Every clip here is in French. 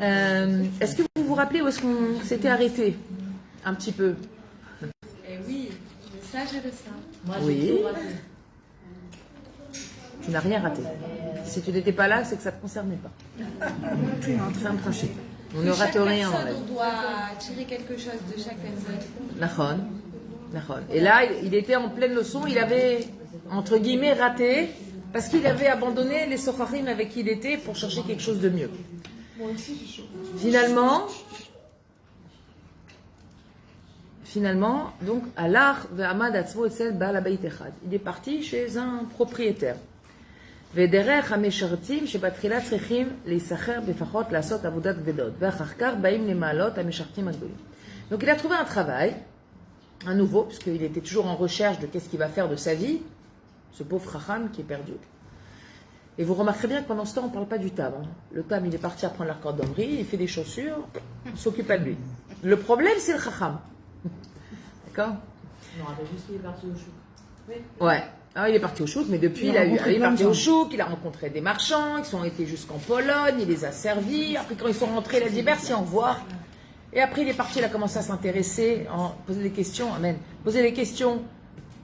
Est-ce que vous vous rappelez où est-ce qu'on s'était arrêté? Un petit peu. Eh oui, le sage et le saint. Moi, Oui. j'ai tout raté. Tu n'as rien raté. Si tu n'étais pas là, c'est que ça ne te concernait pas. C'est un principe. On ne rate rien. On doit tirer quelque chose de chaque personne. Nachon. Et là, il était en pleine leçon. Il avait, entre guillemets, raté parce qu'il avait abandonné les socharim avec qui il était pour chercher quelque chose de mieux. Finalement, donc, Allah ve'amad atzmo etzel ba'al habayit echad. Il est parti chez un propriétaire. ודרך המשרתים שבתחילה צריכים להיסחר בפחות לעשות עבודת כבדות ואחר כך באים למעלות המשרתים הגדולים. Donc il a trouvé un travail, un nouveau, puisqu'il était toujours en recherche de qu'est-ce qu'il va faire de sa vie, ce pauvre Chacham qui est perdu. Et vous remarquerez bien que pendant ce temps, on ne parle pas du Tam. Hein. Le Tam, il est parti apprendre la cordonnerie, il fait des chaussures, on s'occupe pas de lui. Le problème, c'est le Chacham. D'accord? On rappelle juste qu'il est parti au chouk. Oui. Ouais. Ah, il est parti au chouk, mais depuis, il est parti au chouk, il a rencontré des marchands, ils sont été jusqu'en Pologne, il les a servis. Après, quand ils sont rentrés, il a dit merci, au revoir. Et après, il est parti, il a commencé à s'intéresser, poser des questions. Amen. Poser des questions.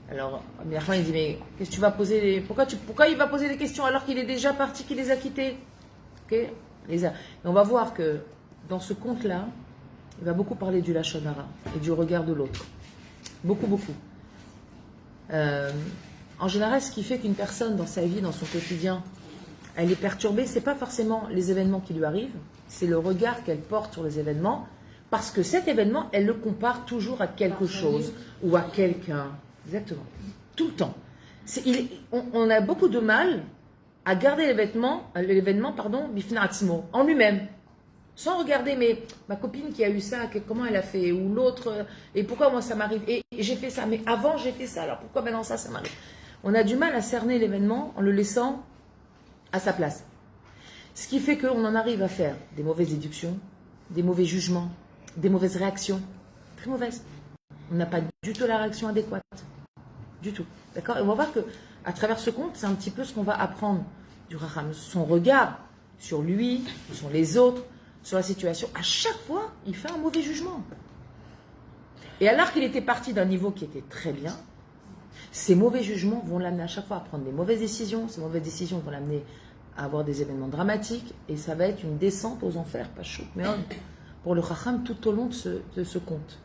Alors, Mirachman, il dit mais qu'est-ce que tu vas poser pourquoi il va poser des questions alors qu'il est déjà parti, qu'il les a quittés? Ok? Et on va voir que dans ce conte-là, il va beaucoup parler du Lachon Hara et du regard de l'autre. Beaucoup. En général, ce qui fait qu'une personne dans sa vie, dans son quotidien, elle est perturbée, c'est pas forcément les événements qui lui arrivent, c'est le regard qu'elle porte sur les événements, parce que cet événement, elle le compare toujours à quelque chose ou à quelqu'un. Exactement. Tout le temps. On a beaucoup de mal à garder l'événement, bifna atzmo, en lui-même. Sans regarder, mais ma copine qui a eu ça, comment elle a fait, ou l'autre, et pourquoi moi ça m'arrive, et j'ai fait ça, mais avant j'ai fait ça, alors pourquoi maintenant ça m'arrive? On a du mal à cerner l'événement en le laissant à sa place. Ce qui fait qu'on en arrive à faire des mauvaises déductions, des mauvais jugements, des mauvaises réactions, très mauvaises. On n'a pas du tout la réaction adéquate. Du tout. D'accord? Et on va voir que à travers ce conte, c'est un petit peu ce qu'on va apprendre du Racham. Son regard sur lui, sur les autres, sur la situation. À chaque fois, il fait un mauvais jugement. Et alors qu'il était parti d'un niveau qui était très bien, ces mauvais jugements vont l'amener à chaque fois à prendre des mauvaises décisions. Ces mauvaises décisions vont l'amener à avoir des événements dramatiques. Et ça va être une descente aux enfers, pas chaud, mais pour le Racham tout au long de ce conte.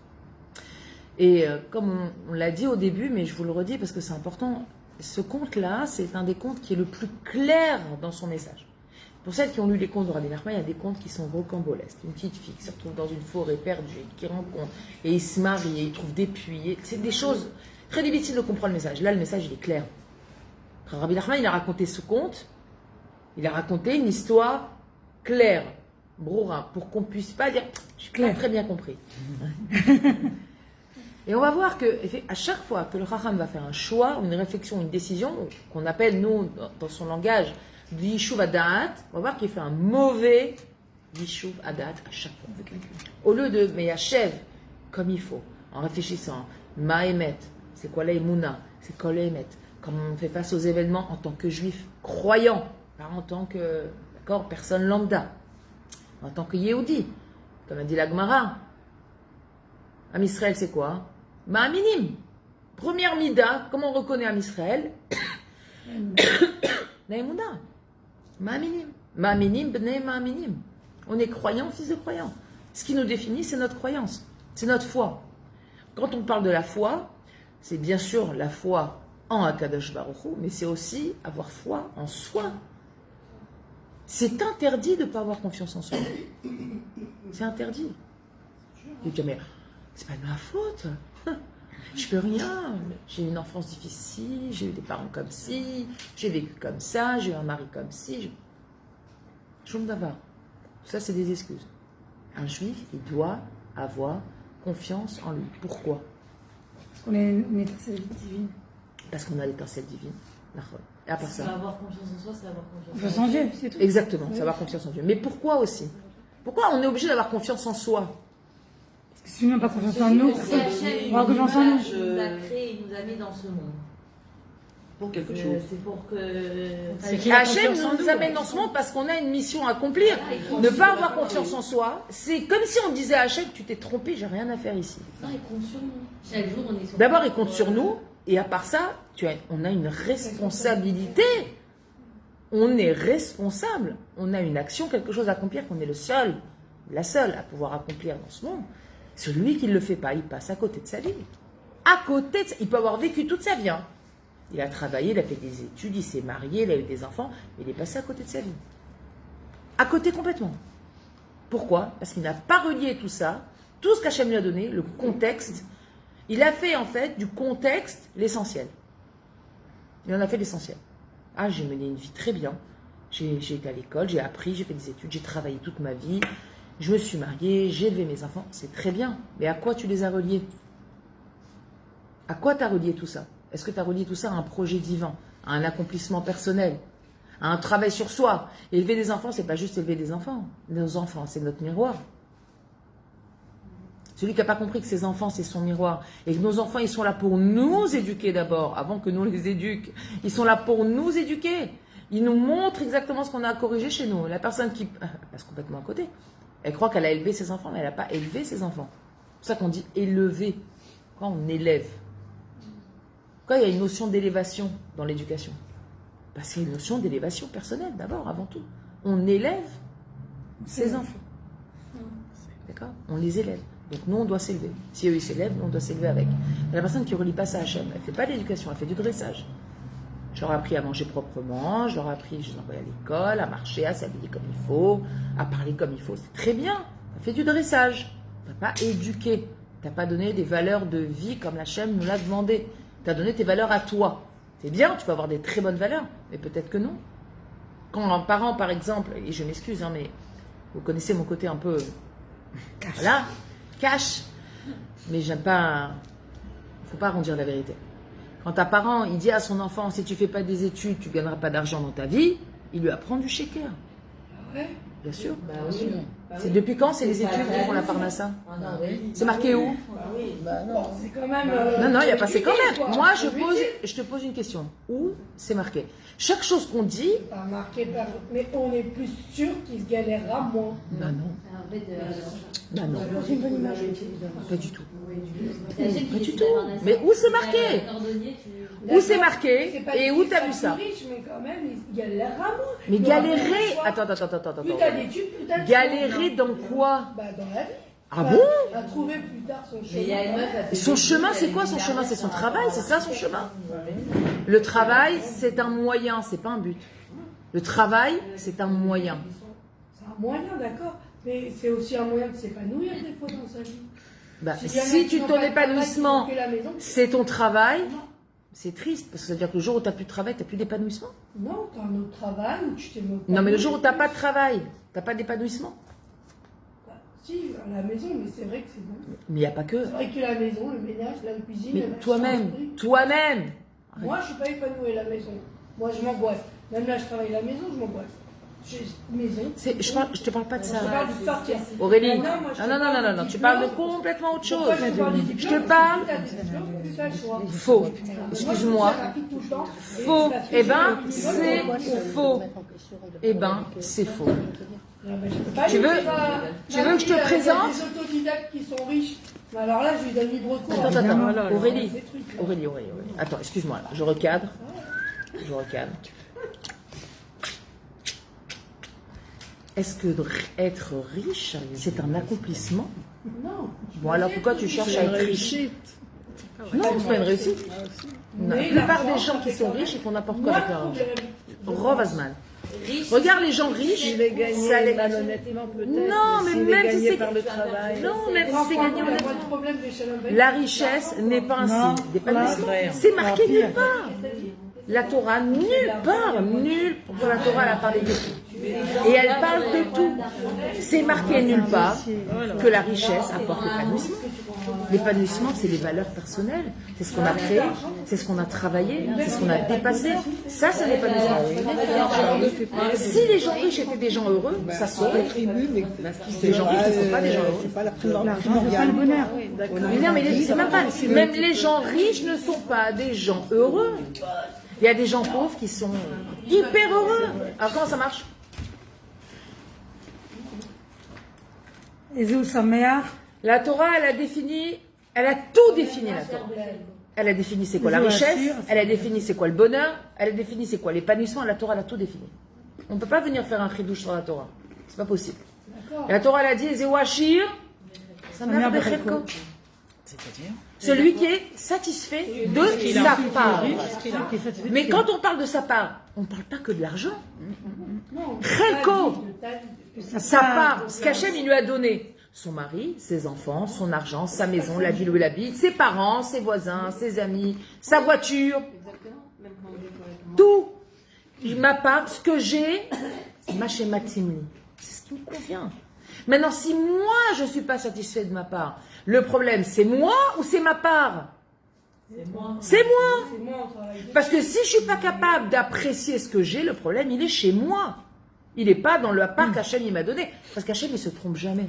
Et comme on l'a dit au début, mais je vous le redis parce que c'est important, ce conte-là, c'est un des contes qui est le plus clair dans son message. Pour celles qui ont lu les contes de Rabbi Nachman, il y a des contes qui sont rocambolesques. Une petite fille qui se retrouve dans une forêt perdue, qui rencontre, et il se marie, et il trouve des puits. C'est des choses très difficiles de comprendre le message. Là, le message, il est clair. Quand Rabbi Nachman, il a raconté ce conte, il a raconté une histoire claire, broura, pour qu'on ne puisse pas dire « j'ai pas très bien compris ». Et on va voir que à chaque fois que le Chacham va faire un choix, une réflexion, une décision, qu'on appelle, nous, dans son langage, Yishuv Adat, on va voir qu'il fait un mauvais Yishuv Adat à chaque fois. Au lieu de Meyachev, comme il faut, en réfléchissant, Ma'emet, c'est quoi l'Emouna, c'est quoi l'Emet, comment on fait face aux événements en tant que juif croyant, pas en tant que personne lambda, en tant que Yehudi, comme a dit la Gemara. Am Israël, c'est quoi? Ma'aminim. Première mida, comment on reconnaît Am Israël? Naïmouna. Ma'aminim. Ma'aminim, bnei ma'aminim. On est croyant, fils de croyant. Ce qui nous définit, c'est notre croyance. C'est notre foi. Quand on parle de la foi, c'est bien sûr la foi en Akadosh Baruch Hu, mais c'est aussi avoir foi en soi. C'est interdit de ne pas avoir confiance en soi. C'est interdit. Et tu dis, mais c'est pas de ma faute. Je peux rien. J'ai eu une enfance difficile, j'ai eu des parents comme ci, j'ai vécu comme ça, j'ai eu un mari comme ci. Shum davar. Ça, c'est des excuses. Un juif, il doit avoir confiance en lui. Pourquoi? Parce qu'on est une étincelle divine. Parce qu'on a l'étincelle divine. Et à part ça. Avoir confiance en soi, c'est avoir Confiance en Dieu, c'est tout. Exactement, c'est avoir confiance en Dieu. Mais pourquoi aussi? Pourquoi on est obligé d'avoir confiance en soi? Si on n'a pas confiance en nous, Si Hachem on a confiance en nous. nous a créé, il nous a mis dans ce monde. pour que Quelque chose. c'est pour que. C'est qu'il a Hachem confiance en nous nous. amène dans ce monde parce qu'on a une mission à accomplir. Ne pas avoir confiance en soi, c'est comme si on disait à Hachem, tu t'es trompé, j'ai rien à faire ici. Non, il compte sur nous. Chaque jour, on est sur. D'abord, il compte sur nous, et à part ça, on a une responsabilité. On est responsable. On a une action, quelque chose à accomplir, qu'on est le seul, la seule à pouvoir accomplir dans ce monde. Celui qui ne le fait pas, il passe à côté de sa vie. À côté de ça, il peut avoir vécu toute sa vie. Hein. Il a travaillé, il a fait des études, il s'est marié, il a eu des enfants, mais il est passé à côté de sa vie. À côté complètement. Pourquoi? Parce qu'il n'a pas relié tout ça, tout ce qu'Hachem lui a donné, le contexte. Il a fait en fait du contexte l'essentiel. Il en a fait l'essentiel. Ah, j'ai mené une vie très bien. J'ai été à l'école, j'ai appris, j'ai fait des études, j'ai travaillé toute ma vie. Je me suis mariée, j'ai élevé mes enfants. C'est très bien. Mais à quoi tu les as reliés? À quoi tu as relié tout ça? Est-ce que tu as relié tout ça à un projet divin, à un accomplissement personnel, à un travail sur soi? Élever des enfants, c'est pas juste élever des enfants. Nos enfants, c'est notre miroir. Celui qui n'a pas compris que ses enfants, c'est son miroir. Et que nos enfants, ils sont là pour nous éduquer d'abord, avant que nous les éduquions. Ils sont là pour nous éduquer. Ils nous montrent exactement ce qu'on a à corriger chez nous. La personne qui passe complètement à côté, elle croit qu'elle a élevé ses enfants, mais elle n'a pas élevé ses enfants. C'est pour ça qu'on dit élever, quand on élève. Quand il y a une notion d'élévation dans l'éducation, parce qu'il y a une notion d'élévation personnelle d'abord, avant tout. On élève ses enfants. D'accord? On les élève. Donc nous, on doit s'élever. Si eux, ils s'élèvent, nous, on doit s'élever avec. Mais la personne qui ne relie pas ça à Hachem, elle ne fait pas d'éducation, elle fait du dressage. Je leur ai appris à manger proprement, je leur ai appris, je les envoie à l'école, à marcher, à s'habiller comme il faut, à parler comme il faut. C'est très bien. Elle fait du dressage. Tu n'as pas éduqué. Tu n'as pas donné des valeurs de vie comme Hachem nous l'a demandé. Tu as donné tes valeurs à toi. C'est bien, tu peux avoir des très bonnes valeurs, mais peut-être que non. Quand un parent, par exemple, et je m'excuse, hein, mais vous connaissez mon côté un peu... Voilà, cash. Mais j'aime pas... Il ne faut pas arrondir la vérité. Quand un parent, il dit à son enfant, si tu ne fais pas des études, tu ne gagneras pas d'argent dans ta vie, il lui apprend du shaker. Ouais. Bien sûr. Bah oui. C'est depuis quand c'est les études qui font la parnassa? Ah non, oui. C'est marqué où? Oui, bah non. C'est quand même. Non, non, il n'y a pas c'est quand même. quoi. Moi, je te pose une question. Où c'est marqué? Chaque chose qu'on dit... Pas marqué par... Mais on est plus sûr qu'il galérera moins. Bah non. En fait, Bah non. J'ai une bonne image. Pas du tout. t'imagines Pas que du tu tout. fais un Mais où c'est marqué? cordonnier, Où c'est C'est marqué? pas Et qu'il où est t'as pas vu ça? plus riche, mais quand même, il galérera moins. Mais Il aura galérer... plus le choix. Attends. Plus t'as d'études, plus t'as de Galérer choix. dans quoi? Bah, dans la vie. Ah Bah, bon? à trouver plus tard son Mais il y a une chemin. meuf, elle fait Son des chemin, études, c'est elle quoi est son chemin? milliardaire C'est son par travail, rapport c'est à ça son chemin? Le travail, c'est un moyen, c'est pas un but. Le travail, c'est un moyen. C'est un moyen, d'accord. Mais c'est aussi un moyen de s'épanouir des fois dans sa vie. Bah, S'il y en a si qui tu n'ont ton pas de travail, épanouissement, qui font que la maison, c'est ton travail, c'est triste, parce que ça veut dire que le jour où tu n'as plus de travail, tu n'as plus d'épanouissement. non, t'as un autre travail où tu t'es Non, mais le jour où tu n'as pas de travail, tu n'as pas d'épanouissement. Bah, si, à la maison, mais c'est vrai que c'est bon. Mais il n'y a pas que. C'est vrai que la maison, le ménage, la cuisine, Mais le machin, toi-même, le truc. toi-même. Moi, je suis pas épanouie à la maison. Moi, je m'angoisse. Même là, je travaille à la maison, je m'angoisse. Maison. Je te parle pas de ça. Je parle de sortir. Aurélie, Maintenant, moi, je te non, parle de tu parles de diplôme. complètement autre chose. Pourquoi je te parle de Je diplôme? te parle. Plus t'as des diplômes, plus t'as le choix. Faux. Excuse-moi. Moi, je fais la vie tout le temps. Et Faux. parce que Eh je ben, fais c'est le diplôme, faux. Eh ben, c'est faux. Ah, ben, je peux pas Tu lui veux- dire à tu ma veux que je te fille, présente? Il y a des autodidactes qui sont riches. Mais alors là, je lui donne libre cours. Attends. Aurélie. Ces trucs-là. Aurélie. Attends, excuse-moi, là. Je recadre. Est-ce que être riche, c'est un accomplissement? Non. Bon, alors pourquoi tu cherches à être riche? Non, c'est pas une réussite. Non, la Mais plupart l'argent, des gens qui c'est sont quand même riches, ils font n'importe quoi Moi, avec leur le argent. problème. Rovazman. Riche. Regarde les gens riches, Il est gagné ça les... malhonnêtement peut-être. Non, mais s'il est même si gagné c'est- par le travail. Non, même si c'est Franchement, gagné il y a honnêtement. pas de problème des challenges. La richesse n'est pas un Non. signe d'épanouissement. Ouais. C'est marqué Non, pire. nulle part. La Torah, nulle part, nulle. Pourquoi la Torah, elle a parlé de tout? Et elle parle de tout. C'est marqué nulle part que la richesse apporte l'épanouissement. L'épanouissement, c'est les valeurs personnelles. C'est ce qu'on a créé, c'est ce qu'on a travaillé, c'est ce qu'on a dépassé. Ça, c'est l'épanouissement. Si les gens riches étaient des gens heureux, ça saurait. Les gens riches ne sont pas des gens heureux. C'est pas la L'argent ne fait pas le bonheur. Mais non, mais c'est même pas. Même les gens riches ne sont pas des gens heureux. Il y a des gens pauvres qui sont hyper heureux. Alors comment ça marche? La Torah, elle a tout défini, la Torah. Elle a défini c'est quoi la richesse, elle a défini c'est quoi le bonheur, elle a défini c'est quoi l'épanouissement, la Torah, elle a tout défini. On ne peut pas venir faire un chidouche sur la Torah. C'est pas possible. Et la Torah, elle a dit, Zewachir, c'est-à-dire celui qui est satisfait de sa part. Mais quand on parle de sa part, on ne parle pas que de l'argent. Chelko, sa part, ce qu'Hachem il lui a donné. Son mari, ses enfants, son argent, sa maison, la ville où il habite, ses parents, ses voisins, ses amis, sa voiture. Tout. Ma part, ce que j'ai, c'est ce qui me convient. Maintenant, si moi, je ne suis pas satisfait de ma part, le problème, c'est moi ou c'est ma part? C'est moi. Parce que si je ne suis pas capable d'apprécier ce que j'ai, le problème, il est chez moi. Il n'est pas dans la part qu'Hachem il m'a donnée. Parce qu'Hachem, il ne se trompe jamais.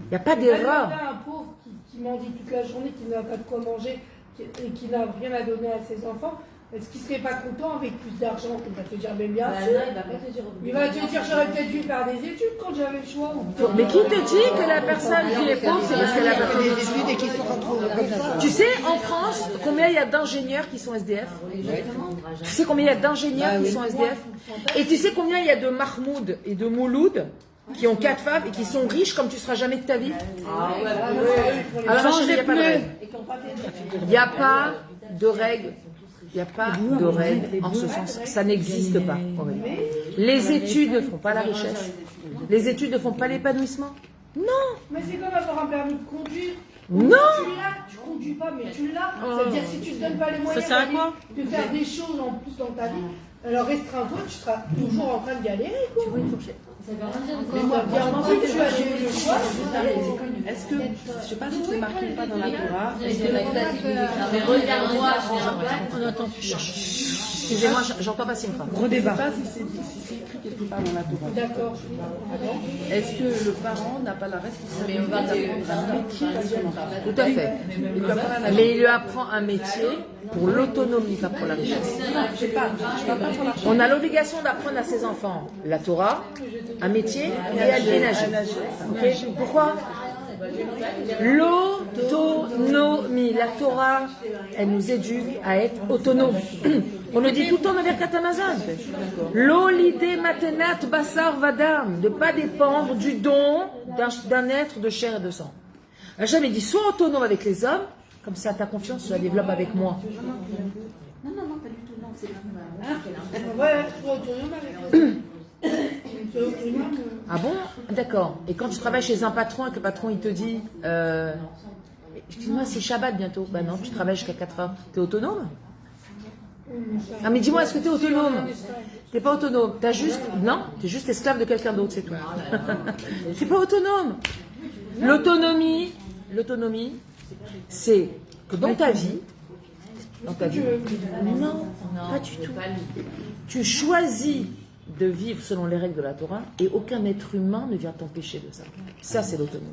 Il n'y a pas d'erreur. Il y a un pauvre qui mendie toute la journée, qui n'a pas de quoi manger et qui n'a rien à donner à ses enfants. Est-ce qu'il ne serait pas content avec plus d'argent? Il va te dire, mais bien sûr. Il va te dire, j'aurais peut-être dû faire des études quand j'avais le choix. Mais qui te dit que la personne qui est pauvre, c'est parce qu'elle a pas fait des études et qui sont Tu sais, en France, combien il y a d'ingénieurs qui sont SDF? Tu sais combien il y a d'ingénieurs qui sont SDF? Et tu sais combien il y a de Mahmoud et de Mouloud qui ont 4 femmes et qui sont riches comme tu ne seras jamais de ta vie? Alors, il n'y a pas de règle. Il n'y a pas de règle. Il n'y a pas de règle en ce sens. Ça n'existe pas. Les études ne font pas la richesse. Les études ne font pas l'épanouissement. Non. Mais c'est comme avoir un permis de conduire. Non. Tu l'as, tu ne conduis pas, mais tu l'as. C'est-à-dire si tu ne te donnes pas les moyens de faire des choses en plus dans ta vie, alors restreins-toi, tu seras toujours en train de galérer. Tu vois une fourchette. Est-ce que, je sais pas si c'est marqué ou pas dans la Torah, Mais regarde-moi, on entend plus. Excusez-moi, j'entends pas Simcha. je sais pas si c'est écrit quelque part dans la Torah. D'accord. Est-ce que le parent n'a pas la responsabilité d'apprendre un métier à son enfant? Tout à fait. Mais il lui apprend un métier pour l'autonomie, pas pour la richesse. Je sais pas pour l'argent. On a l'obligation d'apprendre à ses enfants la Torah, un métier et à dénager. Okay. Pourquoi? L'autonomie. La Torah, elle nous éduque à être autonomes. On le dit tout le temps dans Birkat Hamazon. L'olide matenat basar vadam, de ne pas dépendre du don d'un être de chair et de sang. Hachem il dit sois autonome avec les hommes, comme ça ta confiance tu la développes avec moi. Non, pas du tout. Non, c'est Ouais, sois autonome avec eux. Ah bon? D'accord. Et quand tu travailles chez un patron et que le patron il te dit excuse-moi c'est Shabbat bientôt. Ben non, tu travailles jusqu'à 4 heures. T'es autonome? Ah mais dis-moi, est-ce que t'es autonome? T'es pas autonome. T'as juste... Non, t'es juste esclave de quelqu'un d'autre, c'est tout. T'es pas autonome. L'autonomie, c'est que dans ta vie, non, pas du tout. Tu choisis de vivre selon les règles de la Torah et aucun être humain ne vient t'empêcher de ça. Ça, c'est l'autonomie.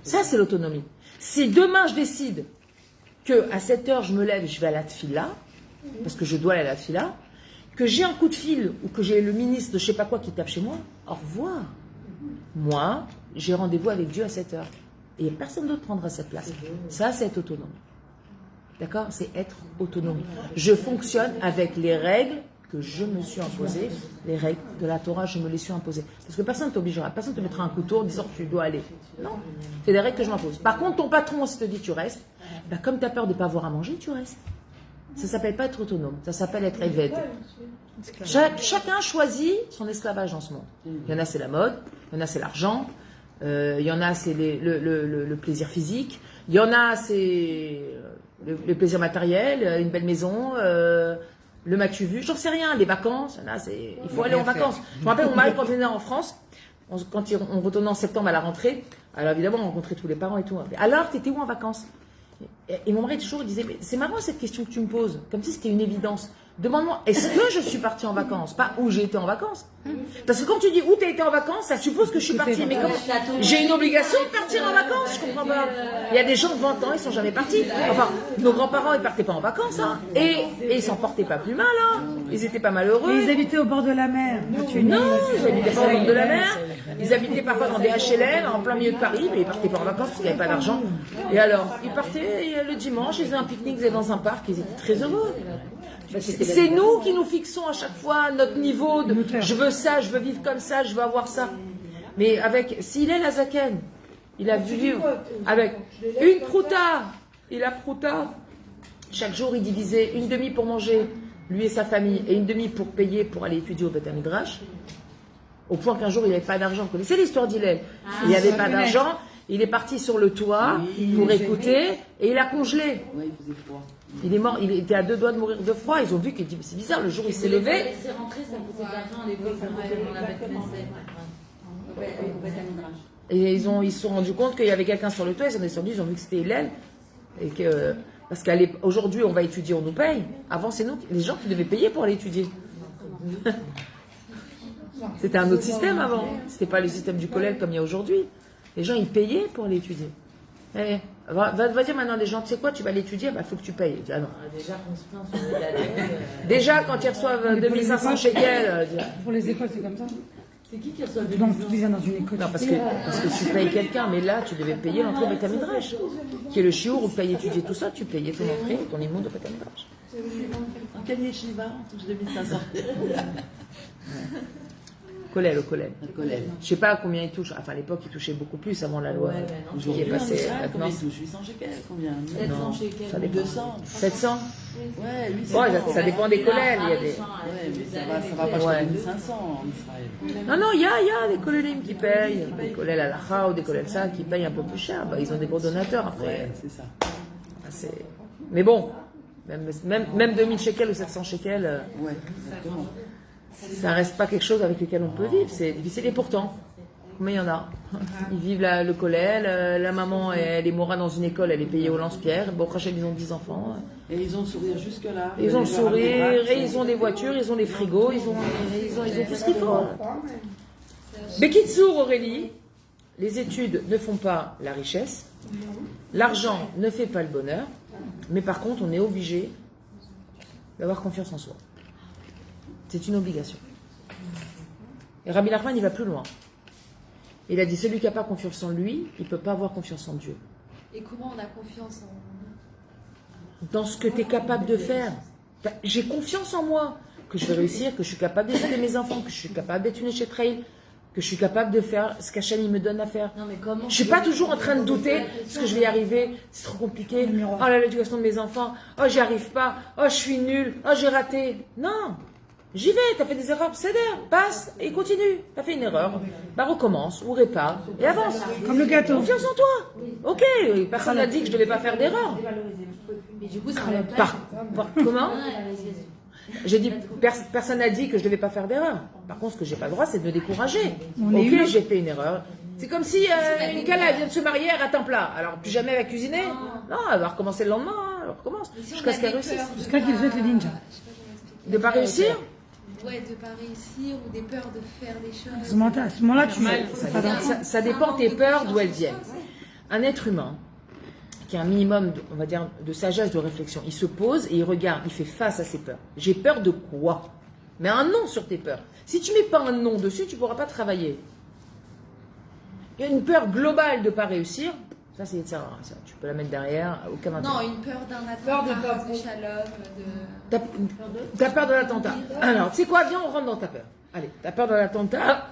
Ça, c'est l'autonomie. Si demain, je décide que à 7 heures, je me lève et je vais à la tfila, parce que je dois aller à la tfila, que j'ai un coup de fil ou que j'ai le ministre de je sais pas quoi qui tape chez moi, au revoir. Moi, j'ai rendez-vous avec Dieu à 7 heures. Et personne d'autre prendra cette place. Ça, c'est être autonome. D'accord? C'est être autonome. Je fonctionne avec les règles que je me suis imposées. Les règles de la Torah, je me les suis imposées. Parce que personne ne t'obligera. Personne ne te mettra un couteau en disant que tu dois aller. Non. C'est des règles que je m'impose. Par contre, ton patron, s'il te dit tu restes, ben, comme tu as peur de ne pas avoir à manger, tu restes. Ça ne s'appelle pas être autonome. Ça s'appelle être évêque. Chacun choisit son esclavage dans ce monde. Il y en a, c'est la mode. Il y en a, c'est l'argent. Il y en a, c'est le plaisir physique. Il y en a, c'est le plaisir matériel, une belle maison, le m'as-tu vu, j'en sais rien, les vacances. Il y en a, il faut aller en vacances. Je me rappelle, mon mari, quand on venait en France, quand on retournait en septembre à la rentrée, alors évidemment, on rencontrait tous les parents et tout. Alors, tu étais où en vacances? Et mon mari toujours disait, mais c'est marrant cette question que tu me poses, comme si c'était une évidence. Demande-moi, est-ce que je suis partie en vacances? Pas où j'ai été en vacances. Parce que quand tu dis où tu as été en vacances, ça suppose que je suis partie. Mais comment j'ai une obligation de partir en vacances? Je comprends pas. Il y a des gens de 20 ans, ils sont jamais partis. Enfin, nos grands-parents, ils partaient pas en vacances. Hein. Et ils s'en portaient pas plus mal. Hein. Ils étaient pas malheureux. Mais ils habitaient au bord de la mer. Non, ils habitaient pas au bord de la mer. Ils habitaient parfois dans des HLM, en plein milieu de Paris, mais ils partaient pas en vacances parce qu'il n'y avait pas d'argent. Et alors, ils partaient le dimanche, ils faisaient un pique-nique, ils étaient dans un parc, ils étaient très heureux. C'est nous qui nous fixons à chaque fois notre niveau de je veux ça, je veux vivre comme ça, je veux avoir ça. Mais avec, s'il est la Zaken, il a vu vivre avec une prouta, il a prouta. Chaque jour, il divisait une demi pour manger, lui et sa famille, et une demi pour payer pour aller étudier au Beth Midrash. Au point qu'un jour, il n'avait pas d'argent. Vous connaissez l'histoire d'Hillel? Il n'y avait pas d'argent. Il est parti sur le toit pour écouter et il a congelé. Ouais, il faisait froid. Il est mort, il était à 2 doigts de mourir de froid. Ils ont vu qu'il dit c'est bizarre. Le jour où il s'est levé, laisser rentrer, ça coûtait de l'argent à l'époque, ça coûtait pour la bête et ils se sont rendus compte qu'il y avait quelqu'un sur le toit. Ils sont descendus, ils ont vu que c'était Hillel. Et que, parce qu'aujourd'hui, on va étudier, on nous paye. Avant, c'est nous, les gens qui devaient payer pour aller étudier. C'était un autre système avant. C'était pas le système du collège comme il y a aujourd'hui. Les gens, ils payaient pour aller étudier. Eh, va dire maintenant à des gens, tu sais quoi, tu vas l'étudier, bah faut que tu payes. Ah non. Déjà qu'on se plaint sur les galères. Déjà, quand ils reçoivent 2500 shekels. Pour les écoles, c'est comme ça. C'est qui reçoit des Donc, tu viens dans une école. Non, parce que tu payes quelqu'un, mais là, tu devais payer l'entrée au Beth Midrash. Qui est le shiur où tu payes étudier tout ça, tu payais ton entrée, ton immonde au Beth Midrash. En quel yeshiva on touche 2500? Collège, au collège. Le collège. Je sais pas combien ils touchent. Enfin, à l'époque, ils touchaient beaucoup plus avant la loi qui est passée. Combien Maintenant, il touche? 800 shekels? Combien? 700 chez ça quel dépend. 200? 700. Ouais, 800. Ouais, ça dépend des collèges. Il y a des... Ouais, mais ça va pas Ouais. jusqu'à 1500 en Israël. Non, il y a des collèges qui payent. Des collèges à l'Acha ou des collèges ça qui payent un peu plus cher. Bah, ils ont des gros donateurs après. Ouais, c'est ça. Mais bon, même 2000 shekels ou 700 shekels, Ouais, exactement. ça reste pas quelque chose avec lequel on peut vivre. C'est difficile. Et pourtant, mais il y en a. Ils vivent le collège. La maman, elle est mora dans une école, elle est payée au lance-pierre. Bon, prochain, ils ont 10 enfants. Et ils ont le sourire jusque-là. Ils ont le sourire, et ils ont des voitures, ils ont des frigos, ils ont tout ce qu'il faut. Bekitsour, Aurélie, les études ne font pas la richesse, l'argent ne fait pas le bonheur, mais par contre, on est obligé d'avoir confiance en soi. C'est une obligation. Et Rabbi Nachman, il va plus loin. Il a dit, celui qui n'a pas confiance en lui, il ne peut pas avoir confiance en Dieu. Et comment on a confiance en... Dans ce que tu es capable de faire. J'ai confiance en moi, que je vais réussir, que je suis capable d'éduquer mes enfants, que je suis capable d'être une échetrail, que je suis capable de faire ce qu'Hachem me donne à faire. Non, mais comment? Je suis pas toujours en train de douter, est-ce que je vais y arriver, c'est trop compliqué, oh là l'éducation de mes enfants, oh j'y arrive pas, oh je suis nul, oh j'ai raté. Non, j'y vais, t'as fait des erreurs, cédère, passe et continue. T'as fait une erreur, bah recommence, ou répare, et avance. Comme le gâteau. Confiance en toi. Ok, personne n'a dit que je devais pas faire d'erreur. Mais du coup, ça enlève pas. Comment Ah, vas-y. J'ai dit, personne n'a dit que je devais pas faire d'erreur. Par contre, ce que j'ai pas le droit, c'est de me décourager. On est Ok, humain. j'ai fait une erreur. C'est comme si une Kala vient de se marier, elle rate un plat. Alors, plus jamais elle va cuisiner. Non, elle va recommencer le lendemain. Hein, elle recommence. Jusqu'à ce qu'elle réussisse. Jusqu'à qu'il jette le ninja. De pas réussir Ouais, de pas réussir ou des peurs de faire des choses. À ce moment-là, tu ça dépend tes peurs, d'où elles viennent. Un être humain qui a un minimum, on va dire, de sagesse, de réflexion, il se pose et il regarde, il fait face à ses peurs. J'ai peur de quoi? Mets un nom sur tes peurs. Si tu mets pas un nom dessus, tu pourras pas travailler. Il y a une peur globale de pas réussir. Ça, c'est ça. Tu peux la mettre derrière, aucun intérêt. Non, une peur d'un Peur de attentat, pas- de shalom, de... T'as peur de l'attentat. Alors, tu sais quoi? Viens, on rentre dans ta peur. Allez, t'as peur de l'attentat.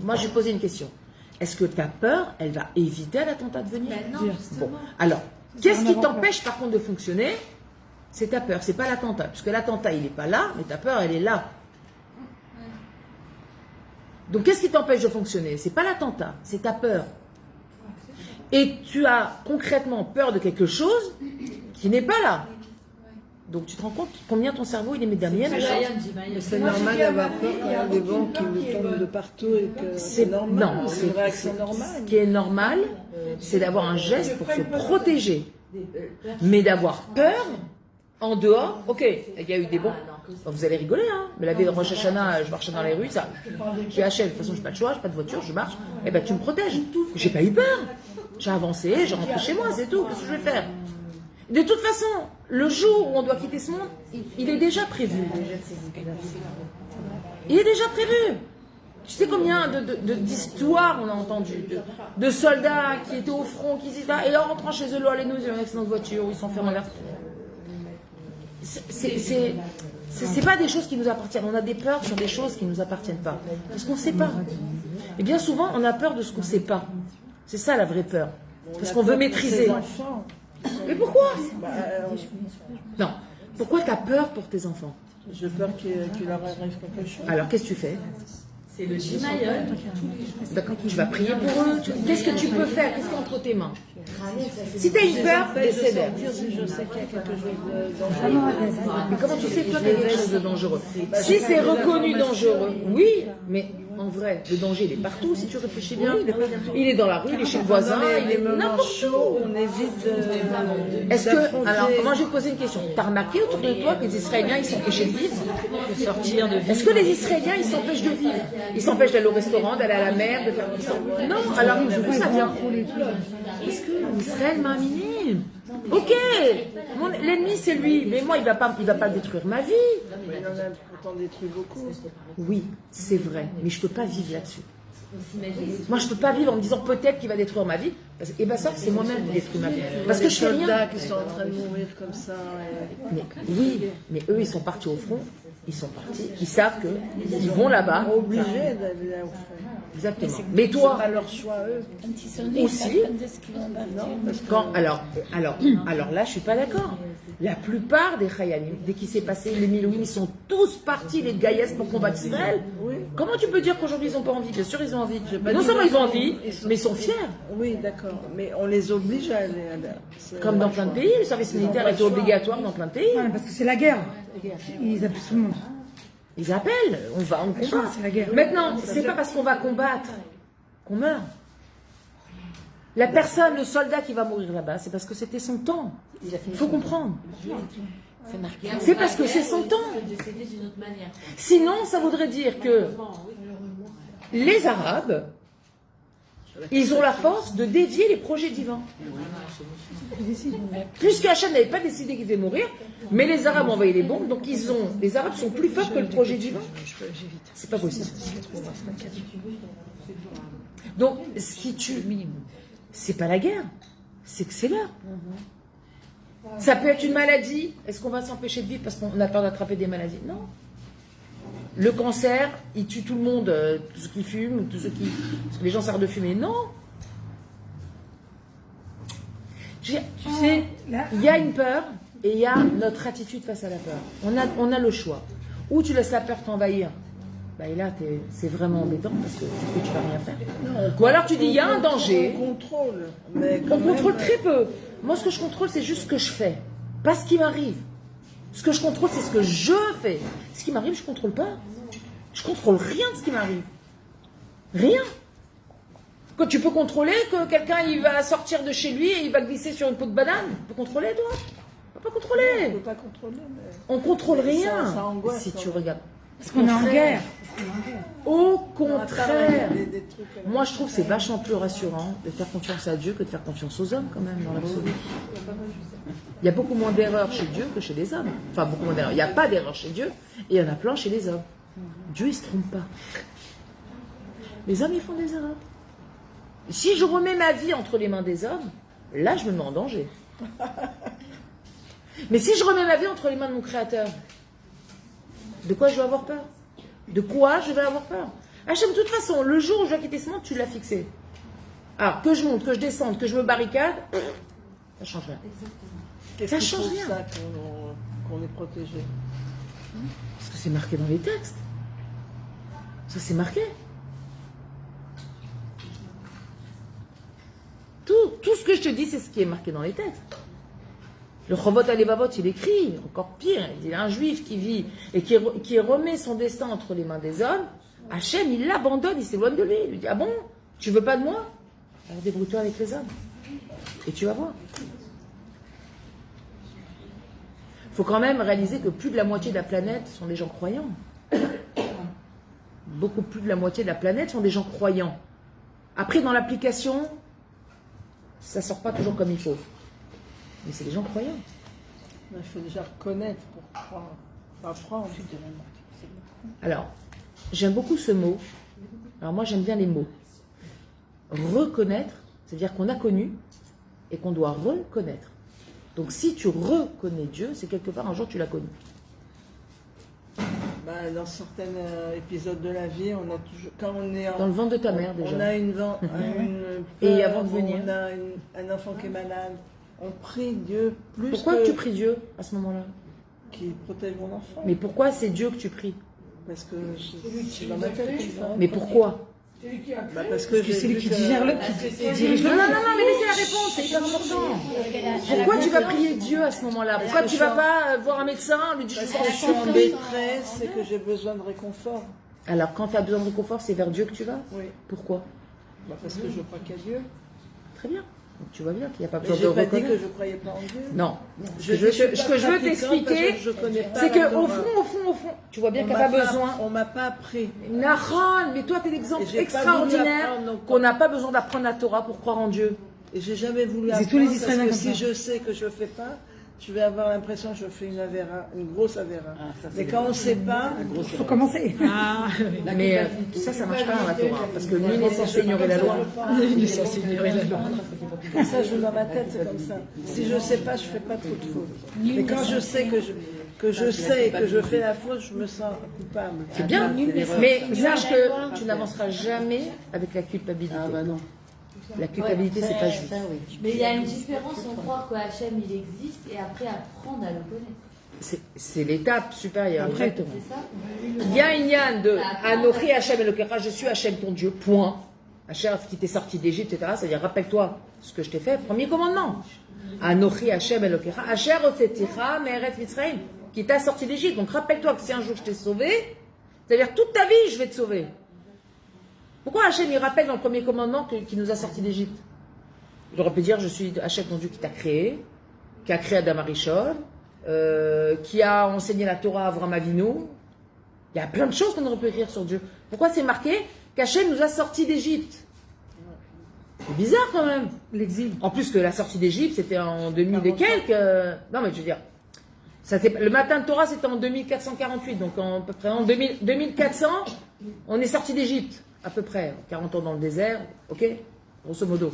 Moi, je vais poser une question. Est-ce que ta peur, elle va éviter à l'attentat de venir? Ben non, justement. Bon, alors, qu'est-ce qui t'empêche par contre de fonctionner? C'est ta peur, c'est pas l'attentat. Puisque l'attentat, il n'est pas là, mais ta peur, elle est là. Donc, qu'est-ce qui t'empêche de fonctionner? C'est pas l'attentat, c'est ta peur. Et tu as concrètement peur de quelque chose qui n'est pas là. Donc, tu te rends compte combien ton cerveau, il est médamien. Mais c'est normal d'avoir peur quand il y a des vents qui nous tombent de partout et que c'est normal. Non, c'est une réaction normale. Ce qui est normal, c'est d'avoir un geste pour se protéger. Mais d'avoir peur, En dehors, ok, il y a eu des bons. Bon, vous allez rigoler, hein. Mais la vie de Rosh Hashanah, je marchais dans les rues, ça. J'ai acheté, de toute façon, j'ai pas de choix, j'ai pas de voiture, je marche. Eh ben, tu me protèges. J'ai pas eu peur. J'ai avancé, j'ai rentré chez moi, c'est tout. Qu'est-ce que je vais faire? De toute façon, le jour où on doit quitter ce monde, il est déjà prévu. Il est déjà prévu. Tu sais combien d'histoires on a entendu, de soldats qui étaient au front, qui disaient, et en rentrant chez eux, allez nous, ils ont un accident de voiture, ils sont fait renverser. C'est pas des choses qui nous appartiennent. On a des peurs sur des choses qui nous appartiennent pas. Parce qu'on ne sait pas. Et bien souvent, on a peur de ce qu'on ne sait pas. C'est ça la vraie peur. Parce qu'on veut maîtriser. Mais pourquoi? Non. Pourquoi tu as peur pour tes enfants? J'ai peur qu'il leur arrive quelque chose. Alors, qu'est-ce que tu fais? C'est le Shimayon. D'accord, tu vas prier pour eux. Qu'est-ce que tu peux faire? Qu'est-ce qu'il y a entre tes mains? Si tu as une peur, décède. Si je sais qu'il y a quelque chose de dangereux. Mais comment tu sais que toi, tu as quelque chose de dangereux? Si c'est reconnu dangereux, oui, mais en vrai, le danger, il est partout, si tu réfléchis bien. Il est dans la rue, il est chez le voisin, il est n'importe où. On évite de. Est-ce que, alors, moi je vais te poser une question. T'as remarqué autour de toi que les Israéliens, ils s'empêchaient de vivre? Est-ce que les Israéliens, ils s'empêchent de vivre? Ils s'empêchent d'aller au restaurant, d'aller à la mer, de faire tout ça? Non, alors, d'où ça vient? Est-ce que Israël m'a minime? Ok, l'ennemi c'est lui, mais moi il va pas détruire ma vie. Mais il en a pourtant détruit beaucoup. Oui, c'est vrai, mais je peux pas vivre là-dessus. Moi je peux pas vivre en me disant peut-être qu'il va détruire ma vie. Et ben ça c'est moi-même qui détruis ma vie. Parce que je fais rien. Les soldats qui sont en train de mourir comme ça. Mais, oui, mais eux ils sont partis au front, ils sont partis, ils savent qu'ils vont là-bas. Obligés d'aller au front. Exactement. Mais toi, C'est pas leur choix eux. aussi. Non, parce que Alors là, je suis pas d'accord. La plupart des Chayalim, dès qu'il s'est passé les Milouim, ils sont tous partis, les Gaïas, pour combattre Israël. oui. Comment tu peux dire qu'aujourd'hui ils n'ont pas envie? Bien sûr, ils ont envie. pas Non dit seulement qu'ils ils ont ont envie, envie, mais ils sont fiers. Oui, d'accord. Mais on les oblige à aller. Comme dans plein de pays, le service militaire était obligatoire dans plein de pays. Ouais, parce que c'est la guerre. Ils appellent tout le monde. Ils appellent, on combat. C'est la guerre. Maintenant, c'est pas parce qu'on va combattre qu'on meurt. La personne, le soldat qui va mourir là-bas, c'est parce que c'était son temps. Il faut comprendre. C'est parce que c'est son temps. Sinon, ça voudrait dire que les Arabes, ils ont la force de dévier les projets divins. Puisque Hachem n'avait pas décidé qu'il devait mourir, mais les Arabes ont envoyé les bombes, donc les Arabes sont plus forts que le projet divin. C'est pas possible. Donc, ce qui tue, c'est pas la guerre, c'est que c'est l'heure. Ça peut être une maladie. Est-ce qu'on va s'empêcher de vivre parce qu'on a peur d'attraper des maladies? Non. Le cancer, il tue tout le monde, tous ceux qui fument, tous ceux qui... Parce que les gens s'arrêtent de fumer. Non. Tu sais, il y a une peur et il y a notre attitude face à la peur. On a le choix. Ou tu laisses la peur t'envahir. Bah, et là, c'est vraiment embêtant parce que tu vas rien faire. Ou alors tu dis, il y a un danger. On contrôle. Mais On contrôle très peu. Moi, ce que je contrôle, c'est juste ce que je fais. Pas ce qui m'arrive. Ce que je contrôle, c'est ce que je fais. Ce qui m'arrive, je ne contrôle pas. Je contrôle rien de ce qui m'arrive. Rien. Quand tu peux contrôler que quelqu'un il va sortir de chez lui et il va glisser sur une peau de banane. Tu peux contrôler, toi? Tu peux pas contrôler. On ne peut pas contrôler. Mais... On contrôle rien. Ça angoisse, si tu regardes. Parce qu'on est en guerre. Au contraire. Des trucs, Moi, je trouve que c'est vachement plus rassurant de faire confiance à Dieu que de faire confiance aux hommes, quand même, dans l'absolu. Il y a beaucoup moins d'erreurs chez Dieu que chez les hommes. Enfin, beaucoup moins d'erreurs. Il n'y a pas d'erreurs chez Dieu et il y en a plein chez les hommes. Dieu, il ne se trompe pas. Les hommes, ils font des erreurs. Si je remets ma vie entre les mains des hommes, là, je me mets en danger. Mais si je remets ma vie entre les mains de mon Créateur, de quoi je vais avoir peur? De quoi je vais avoir peur? Hachem, de toute façon, le jour où je vais quitter ce monde, tu l'as fixé. Alors, que je monte, que je descende, que je me barricade, ça change rien. Qu'est-ce Ça qui change prouve rien. ça qu'on est protégé? Parce que c'est marqué dans les textes. Ça, c'est marqué. Tout ce que je te dis, c'est ce qui est marqué dans les textes. Le Chovot Alevavot, il écrit, encore pire, il y a un juif qui vit et qui remet son destin entre les mains des hommes. Hachem, il l'abandonne, il s'éloigne de lui. Il lui dit, ah bon, tu veux pas de moi? Alors débrouille-toi avec les hommes. Et tu vas voir. Il faut quand même réaliser que plus de la moitié de la planète sont des gens croyants. Beaucoup plus de la moitié de la planète sont des gens croyants. Après, dans l'application, ça ne sort pas toujours comme il faut. Mais c'est des gens croyants. Il faut déjà reconnaître pour croire. Apprendre. Alors, j'aime beaucoup ce mot. Alors moi, j'aime bien les mots. Reconnaître, c'est-à-dire qu'on a connu et qu'on doit reconnaître. Donc si tu reconnais Dieu, c'est quelque part un jour tu l'as connu. Dans certains épisodes de la vie, on a toujours, quand on est dans le ventre de ta mère déjà. On a une et avant de venir, on a un enfant qui est malade. On prie Dieu plus. Pourquoi tu pries Dieu à ce moment-là? Qui protège mon enfant. Mais pourquoi c'est Dieu que tu pries? Parce que c'est dans ma tête comme ça. Mais pourquoi? Parce que c'est lui qui dirige le. Non, mais laissez la réponse, c'est hyper important. Pourquoi tu vas prier Dieu à ce moment-là? Pourquoi tu vas pas voir un médecin, lui dire je suis en détresse et que j'ai besoin de réconfort. Alors quand tu as besoin de réconfort, c'est vers Dieu que tu vas? Oui. Pourquoi? Parce que je crois qu'il y a Dieu. Très bien. Donc tu vois bien qu'il n'y a pas besoin de reconnaître. reconnaître. Je n'ai pas dit que je ne croyais pas en Dieu. Non. Ce que je veux t'expliquer, c'est qu'au fond, tu vois bien qu'il n'y a pas besoin. On ne m'a pas appris. Nahon, mais toi, tu es l'exemple extraordinaire qu'on n'a pas besoin d'apprendre la Torah pour croire en Dieu. Et j'ai jamais voulu apprendre tous les Israéliens parce que comme si ça. je sais que je ne fais pas, tu vas avoir l'impression que je fais une grosse avéra. Mais quand on ne sait pas, Il faut commencer. Mais ça marche pas dans la Torah. Parce que lui, il est censé ignorer la loi. Il est censé ignorer la loi. ça joue dans ma tête, c'est comme ça. Si je ne sais pas, je ne fais pas trop de fautes. Mais quand je sais que je sais et que je fais la faute, je me sens coupable. C'est bien. Mais sache que tu n'avanceras jamais avec la culpabilité. Ah bah non. La culpabilité, c'est pas juste. Mais il y a une différence entre croire que Hachem il existe et après apprendre à le connaître. C'est l'étape supérieure. Exactement. C'est ça? Il y a une yann de Anochi Hachem Elokecha, je suis Hachem ton Dieu, point. Hachem qui t'est sorti d'Égypte, etc. C'est-à-dire, rappelle-toi ce que je t'ai fait, premier commandement. Anochi Hachem Elokecha, Asher Otseticha Me'eretz Mitzrayim, qui t'a sorti d'Égypte. Donc rappelle-toi que si un jour je t'ai sauvé, c'est-à-dire toute ta vie, je vais te sauver. Pourquoi Hachem il rappelle dans le premier commandement qu'il nous a sortis d'Égypte? J'aurais pu dire, je suis Hachem ton Dieu qui t'a créé, qui a créé Adam Arishon, qui a enseigné la Torah à Avraham Avinu. Il y a plein de choses qu'on aurait pu écrire sur Dieu. Pourquoi c'est marqué qu'Hachem nous a sortis d'Égypte? C'est bizarre quand même. L'exil. En plus que la sortie d'Égypte, c'était en 2000 et quelques. Non mais je veux dire, le matin de Torah, c'était en 2448. Donc à peu près en 2400, on est sorti d'Égypte. À peu près. 40 ans dans le désert. Ok? Grosso modo.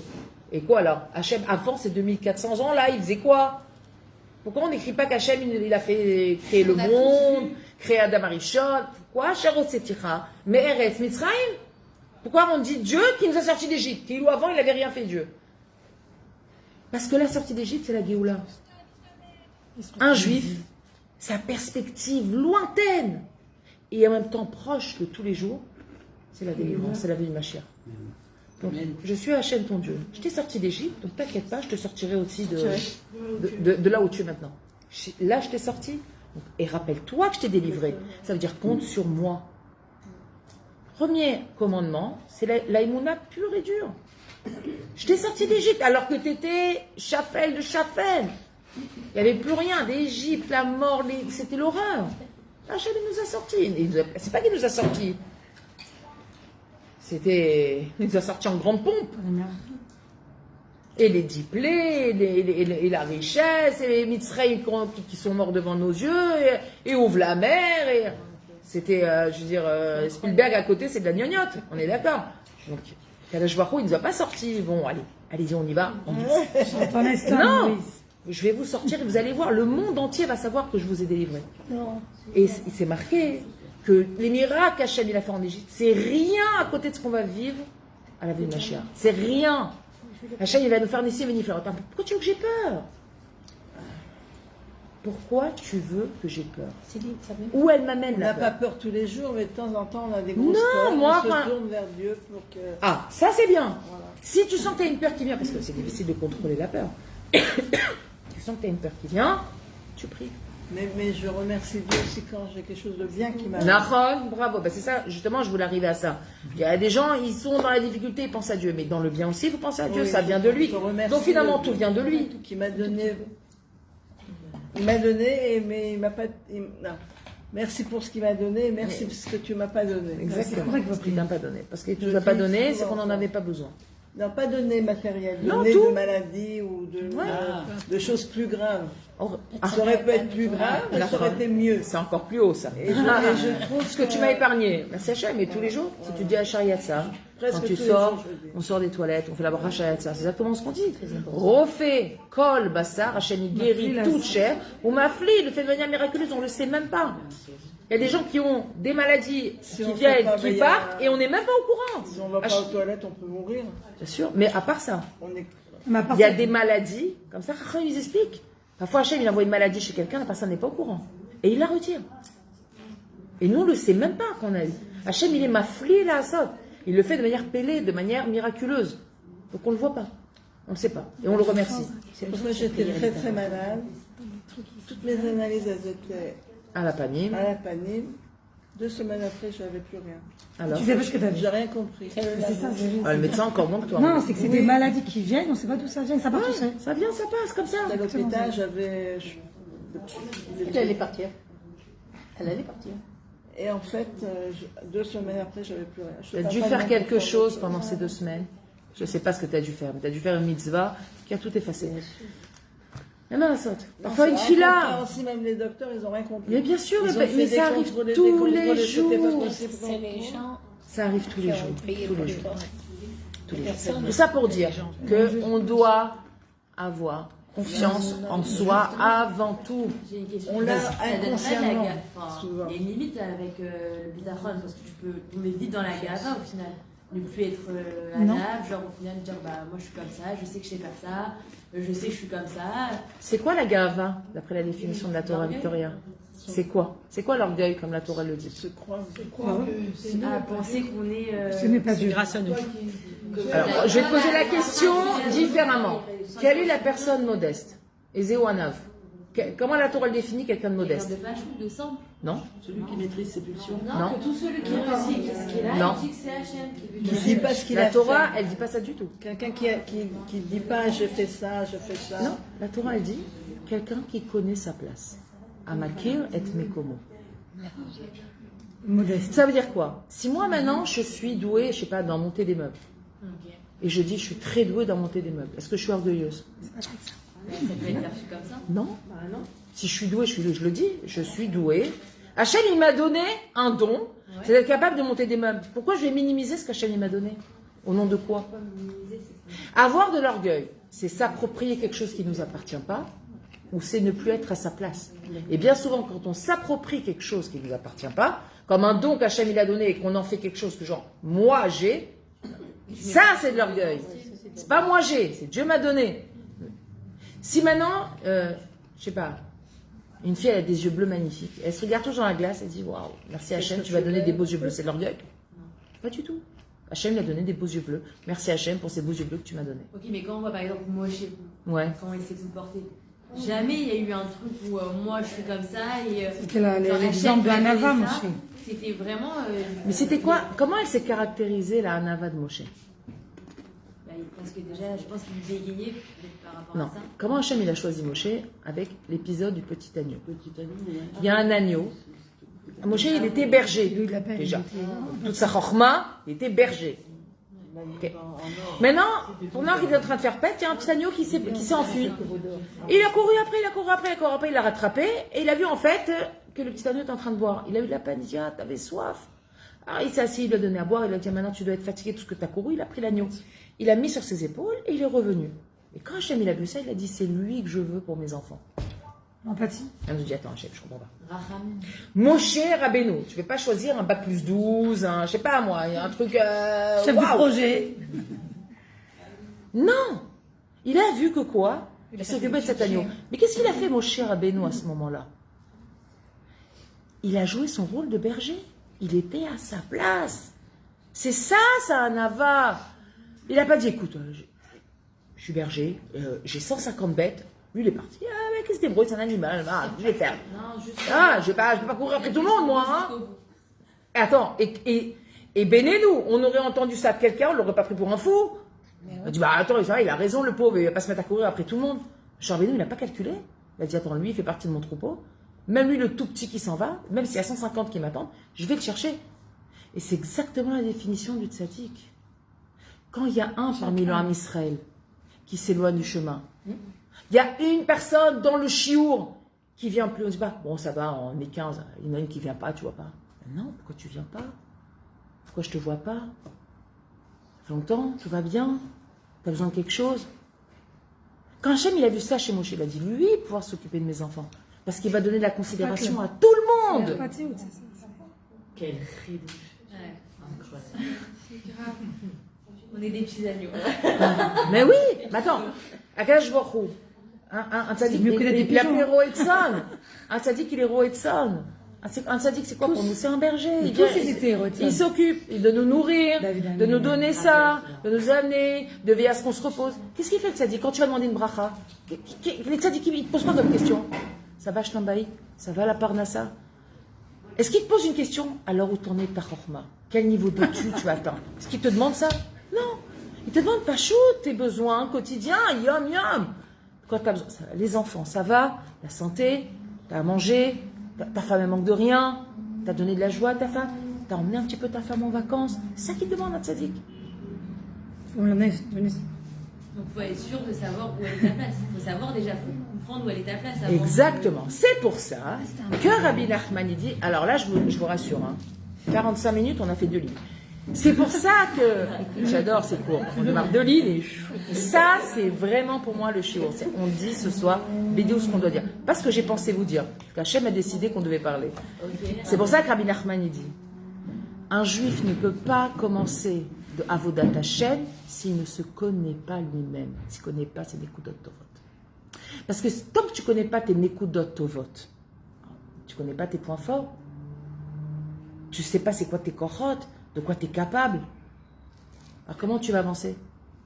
Et quoi alors? Hachem, avant ces 2400 ans là, il faisait quoi? Pourquoi on n'écrit pas qu'Hachem, il a fait créer le monde, créer Adam Arishon? Pourquoi? Sherot Setira, Me'eretz Mitzrayim? Pourquoi on dit Dieu qui nous a sortis d'Égypte? Qui, avant, il n'avait rien fait, Dieu. Parce que la sortie d'Égypte, c'est la Géoula. Un juif, sa perspective lointaine et en même temps proche de tous les jours, c'est la délivrance, c'est la vie du Mashiach. Donc, je suis Hachem ton Dieu. Je t'ai sorti d'Égypte, donc t'inquiète pas, je te sortirai aussi de là où tu es maintenant. Là, je t'ai sorti. Et rappelle-toi que je t'ai délivré. Ça veut dire compte sur moi. Premier commandement, c'est l'aïmouna pure et dure. Je t'ai sorti d'Égypte alors que tu étais Chafel de Chafel. Il n'y avait plus rien d'Égypte, la mort, c'était l'horreur. Hachem nous a sortis. C'est pas qu'il nous a sortis. Il nous a sortis en grande pompe. Et les 10 plaies, et la richesse, et les Mitzrayim qui sont morts devant nos yeux, et ouvre la mer. Et c'était, je veux dire, Spielberg à côté, c'est de la gnognotte. On est d'accord. Donc, Kadosh Baruch Hu, il ne nous a pas sortis. Bon, allez-y, on y va. Non, je vais vous sortir et vous allez voir, le monde entier va savoir que je vous ai délivré. Et il s'est marqué que les miracles qu'Hachem il a fait en Égypte, c'est rien à côté de ce qu'on va vivre à la vie de Mashiach. C'est rien. Hachem il va nous faire naître et venir faire. Pourquoi tu veux que j'ai peur? Pourquoi tu veux que j'ai peur? Où elle m'amène On la n'a peur? pas peur tous les jours, mais de temps en temps, on a des grosses Non, peurs. moi, On se tourne vers Dieu pour que... Ah, ça c'est bien. Voilà. Si tu sens que tu as une peur qui vient, parce que c'est difficile de contrôler la peur, tu sens que tu as une peur qui vient, tu pries. Mais je remercie Dieu aussi quand j'ai quelque chose de bien qui m'arrive. Nahon, bravo. C'est ça, justement, je voulais arriver à ça. Il y a des gens, ils sont dans la difficulté, ils pensent à Dieu. Mais dans le bien aussi, vous pensez à Dieu, Oui, ça vient de lui. je remercie Donc finalement, Dieu tout vient de lui. Qui m'a donné Il m'a donné, mais il m'a pas. Non. Merci pour ce qu'il m'a donné, merci pour ce que tu m'as pas donné. Exactement. C'est pour ça qu'il ne t'a pas donné. Parce qu'il ne nous a pas donné, c'est qu'on n'en avait pas besoin. Non, pas donné matériel, Non, donné tout. de maladie ou de choses plus graves. Ah, Ça aurait pu être plus grave, mais ça aurait été mieux. c'est encore plus haut, ça. Et je trouve Ce que tu m'as épargné, merci Hachem, mais tous les jours, si tu dis à Shariat ça, Presque quand tu tous les sors, jours, je le dis. on sort des toilettes, on fait la bracha Shariat ça, c'est exactement ce qu'on dit. Refait, kol, bassar, Hachem il guérit toute chair, ou mafli, le fait de manière miraculeuse, on ne le sait même pas. Il y a des gens qui ont des maladies Si qui on fait viennent, pas, qui mais partent, et on n'est même pas au courant. Si on va pas aux toilettes, on peut mourir. Bien sûr, mais à part ça, On est... Mais à part il y a ça, des maladies, comme ça, Chacham, ils expliquent. Parfois, Hachem, il envoie une maladie chez quelqu'un, la personne n'est pas au courant. Et il la retire. Et nous, on ne le sait même pas qu'on a eu. Hachem, il est mafli la asot. Il le fait de manière pélée, de manière miraculeuse. Donc on ne le voit pas. On ne sait pas. Et on le remercie. C'est pour ça que j'étais très très malade. Toutes mes analyses, elles étaient À la panier. à la panine. 2 semaines après, je n'avais plus rien. Alors, tu sais pas ce que t'as dit. J'ai rien compris. C'est ça, c'est juste. ah, le médecin encore moins que toi. Non, c'est que c'est des maladies qui viennent, on sait pas d'où ça vient, ça part tout seul. Ça vient, ça passe, comme ça. À l'hôpital, j'avais... Elle allait partir. Elle allait partir. Et en fait, 2 semaines après, j'avais plus rien. Tu as dû faire quelque chose pendant ces 2 semaines. Je ne sais pas ce que tu as dû faire, mais tu as dû faire une mitzvah qui a tout effacé. Mais non, ça. Parfois, une fille là. Aussi, même les docteurs, ils n'ont rien compris. Mais bien sûr, Ils ont mais fait des ça arrive contrôles, des tous contrôles, les c'était pas jours. possible. C'est les gens Ça arrive tous les qui jours. ont payé Tous pour les les jours. gens. Tous les jours. Tout ça pour dire qu'on doit avoir confiance en soi avant tout. J'ai une question. On l'a Ça donne pas de la inconsciemment, ga- enfin, souvent. il y a une limite avec le bitachon parce que tu peux tomber vite dans la gava au final. Ne plus être à Non. nave, genre au final dire bah moi je suis comme ça, je sais que je sais faire ça, je sais que je suis comme ça. C'est quoi la gava, d'après la définition de la Torah Victoria? C'est quoi? C'est quoi l'orgueil, comme la Torah le dit? Se croire. C'est À penser qu'on est. Ce n'est pas Dieu. Alors, je vais te poser la question différemment. Quelle est la personne modeste? Ezéouanav. Comment la Torah le définit quelqu'un de modeste? De vache ou de sang. Non? Celui qui maîtrise ses pulsions. Non, que tout celui qui réussit, ce qu'il a, Non. il dit que c'est Hachem qui Qui lui ne dit pas ce qu'il La a Torah, fait. elle dit pas ça du tout. Quelqu'un qui dit pas je fais ça, je fais ça. Non, la Torah, elle dit quelqu'un qui connaît sa place. Amakir et mekomo. Modeste. Ça veut dire quoi? Si moi maintenant je suis douée, je sais pas, dans monter des meubles, Ok. et je dis je suis très douée dans monter des meubles, est-ce que je suis orgueilleuse? Ça peut être perçu comme ça. Non. Si je suis douée, je le dis, je suis douée. Hachem, il m'a donné un don, c'est d'être capable de monter des meubles. Pourquoi je vais minimiser ce qu'Hachem il m'a donné? Au nom de quoi? Avoir de l'orgueil, c'est s'approprier quelque chose qui ne nous appartient pas, ou c'est ne plus être à sa place. Et bien souvent, quand on s'approprie quelque chose qui ne nous appartient pas, comme un don qu'Hachem il a donné et qu'on en fait quelque chose que genre, moi j'ai, ça c'est de l'orgueil. C'est pas moi j'ai, c'est Dieu m'a donné. Si maintenant, je sais pas, une fille elle a des yeux bleus magnifiques, elle se regarde toujours dans la glace et dit waouh, merci Hachem, tu m'as donné des beaux yeux bleus, c'est de l'orgueil? Pas du tout. Hachem lui a donné des beaux yeux bleus. Merci Hachem pour ces beaux yeux bleus que tu m'as donnés. Ok, mais quand on voit par exemple Moshe, Ouais. comment il s'est comporté, jamais il y a eu un truc où moi je suis comme ça et. C'était genre, l'exemple Hachem d'un m'a donné Ava, ça. Moshe. C'était vraiment. Mais c'était quoi? Comment elle s'est caractérisée la Hanava de Moshe? Bah, parce que déjà, je pense qu'il bégayait peut-être par rapport Non. à ça. Comment Hachem il a choisi Moshe? Avec l'épisode du petit agneau. Petit ami, ouais. Il y a un agneau. Moshe il était berger. Lui, il l'a pas Déjà. invité. Toute sa chorma, il était berger. Ok. Maintenant, pendant qu'il est en train de faire pète, il y a un petit agneau qui s'est enfui. Il a couru après, il l'a rattrapé, et il a vu en fait que le petit agneau est en train de boire. Il a eu de la peine, il dit ah, t'avais soif. Alors il s'est assis, il lui a donné à boire, il a dit maintenant tu dois être fatigué de tout ce que tu as couru. Il a pris l'agneau, il l'a mis sur ses épaules et il est revenu. Et quand Hachem il a vu ça, il a dit c'est lui que je veux pour mes enfants. Empathie. Il nous dit attends Hachem, je comprends pas. Rachamim. Moshe Rabbeinu, tu ne vais pas choisir un bac plus 12, un, je sais pas moi, un truc. Chef de waouh. projet. Non, il a vu que quoi? Il s'occupait de cet agneau. Mais qu'est-ce qu'il a fait Moshe Rabbeinu à ce moment-là? Il a joué son rôle de berger. Il était à sa place. C'est ça un ava. Il n'a pas dit écoute, je suis berger, j'ai 150 bêtes. Lui, il est parti. Ah, mais qu'est-ce que c'est débrouille, c'est un animal. Ah, je vais faire. Non, juste. Ah, je vais pas courir après tout le monde, moi. Hein. Attends, et béné-nous, on aurait entendu ça de quelqu'un, on l'aurait pas pris pour un fou. On dit, bah attends, il a raison, le pauvre, il va pas se mettre à courir après tout le monde. Jean Bénou, il n'a pas calculé. Il a dit, attends, lui, il fait partie de mon troupeau. Même lui, le tout petit qui s'en va, même s'il y a 150 qui m'attendent, je vais le chercher. Et c'est exactement la définition du tzaddik. Quand il y a un parmi le Ham Israël qui s'éloigne du chemin, il y a une personne dans le chiour qui vient plus, on ne dit pas, bon ça va, on est 15, il y en a une qui ne vient pas, tu vois pas. Non, pourquoi tu viens pas? Pourquoi je te vois pas? Ça fait longtemps, tout va bien? Tu as besoin de quelque chose? Quand Hachem il a vu ça chez Moshe, il a dit, lui, pouvoir s'occuper de mes enfants. Parce qu'il va donner de la considération à tout le monde. Quel ridouche. Incroyable. C'est grave. On est des petits agneaux. Mais oui, mais attends, Akash Borou, un tzaddik, il a pris Roetson. Un tzaddik, il est Roetson. Un tzaddik, c'est quoi pour nous? C'est un berger. Il s'occupe de nous nourrir, de nous donner ça, de nous amener, de veiller à ce qu'on se repose. Qu'est-ce qu'il fait le tzaddik quand tu vas demander une bracha? Les tzaddikim, ils te posent pas comme question. Ça va, Shlambaï? Ça va, la Parnassa? Est-ce qu'il te pose une question? Alors où t'en es ta chorma? Quel niveau d'études tu atteins? Est-ce qu'il te demande ça? Non. Il te demande pas chaud tes besoins quotidiens, yom yom. Quand t'as besoin, les enfants, ça va? La santé? T'as à manger? Ta femme, elle manque de rien? T'as donné de la joie à ta femme? T'as emmené un petit peu ta femme en vacances? C'est ça qu'il demande à tzaddik. On en est venu. Donc il faut être sûr de savoir où elle est ta place. Il faut savoir déjà comprendre où elle est ta place. Avant Exactement. C'est pour ça que Rabbi Nachman dit, alors là je vous rassure, 45 minutes on a fait 2 lignes. C'est pour ça que, j'adore ces cours, on démarre 2 lignes et ça c'est vraiment pour moi le shiur. On dit ce soir, bédou ce qu'on doit dire. Pas ce que j'ai pensé vous dire, qu'Hachem a décidé qu'on devait parler. C'est pour ça que Rabbi Nachman dit, un juif ne peut pas commencer de Avodat Hashem s'il ne se connaît pas lui-même, s'il ne connaît pas ses Nekudot Tovot. Parce que tant que tu ne connais pas tes Nekudot Tovot, tu ne connais pas tes points forts, tu ne sais pas c'est quoi tes korot, de quoi tu es capable, alors comment tu vas avancer?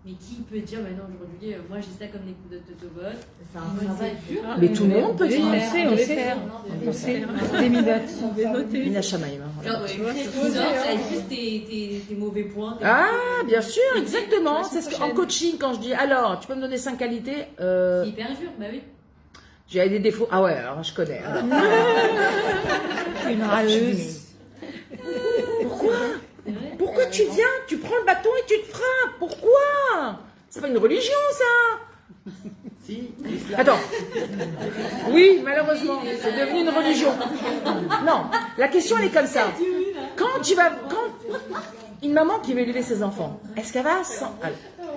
Mais qui peut dire, non, aujourd'hui, moi j'ai ça comme des coups de Totobot. C'est un travail dur. Mais tout le monde peut dire. On sait. Des midotes. Mina Shamaïm. Genre, tu as juste tes mauvais points. Ah, bien sûr, exactement. C'est ce qu'en coaching, quand je dis, alors, tu peux me donner 5 qualités C'est hyper dur, bah oui. J'ai des défauts. Ah ouais, alors je connais. Alors. Une râleuse. Pourquoi? Pourquoi tu viens, tu prends le bâton et tu te frappes? Pourquoi? C'est pas une religion, ça? Si. Attends. Oui, malheureusement, c'est devenu une religion. Non, la question elle est comme ça. Quand une maman qui veut élever ses enfants, est-ce qu'elle va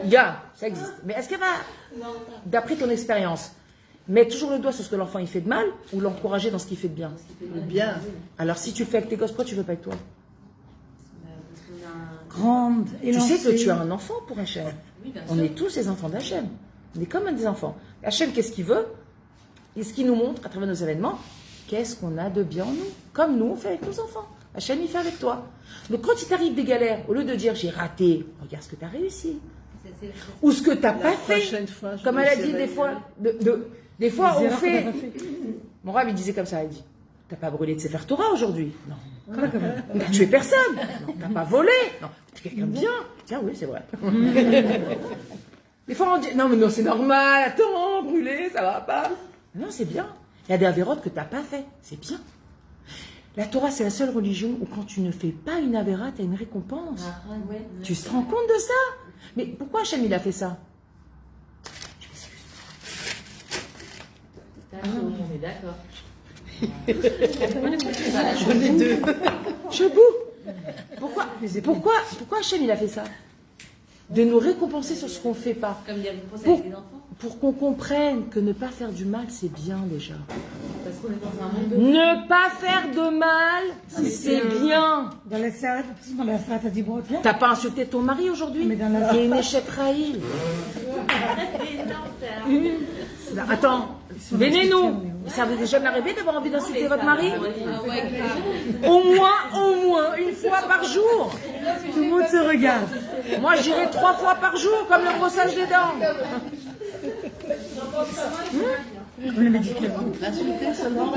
il y a, ça existe, mais est-ce qu'elle va, d'après ton expérience, mettre toujours le doigt sur ce que l'enfant il fait de mal ou l'encourager dans ce qu'il fait de bien? Bien. Alors si tu le fais avec tes gosses, pourquoi tu veux pas avec toi? Grande, élancée. Tu sais que tu as un enfant pour Hachem. Oui, bien On sûr. est tous des enfants d'Hachem. On est comme des enfants. Hachem, qu'est-ce qu'il veut? Et ce qu'il nous montre à travers nos événements, qu'est-ce qu'on a de bien en nous? Comme nous, on fait avec nos enfants. Hachem, il fait avec toi. Donc quand il t'arrive des galères, au lieu de dire j'ai raté, regarde ce que tu as réussi. Ou ce que tu n'as pas fait. Fois, Comme elle a dit des fois. Des fois, on fait. qu'on a pas fait. Mon rab, il disait comme ça, il dit, t'as pas brûlé de Sefer Torah aujourd'hui? Non. T'as tué personne? Non. T'as pas volé? Non. Tu es quelqu'un de bien? Tiens, oui, c'est vrai. Des fois, on dit, non, mais non, c'est normal, attends, brûler, ça va pas. Non, c'est bien. Il y a des avérotes que t'as pas fait, c'est bien. La Torah, c'est la seule religion où quand tu ne fais pas une avéra, tu as une récompense. Tu te rends compte de ça? Mais pourquoi Hachem, il a fait ça? On est d'accord. J'en ai 2. Je boue. Pourquoi Hachem, il a fait ça? De nous récompenser sur ce qu'on ne fait pas. Comme des réponses Pour- avec les enfants. Pour qu'on comprenne que ne pas faire du mal, c'est bien déjà. Parce qu'on est dans un monde de... Ne pas faire de mal, c'est bien. Dans la salle, t'as dit bon, tiens. T'as pas insulté ton mari aujourd'hui? Mais dans la- C'est une échec trahi. Attends, venez-nous. Ça vous est jamais arrivé d'avoir envie d'insulter votre mari? Ah ouais, grave. Au moins, une fois par jour. Tout le monde se regarde. Moi, j'irai 3 fois par jour, comme le brossage des dents. Comme le médicament. L'insulter seulement.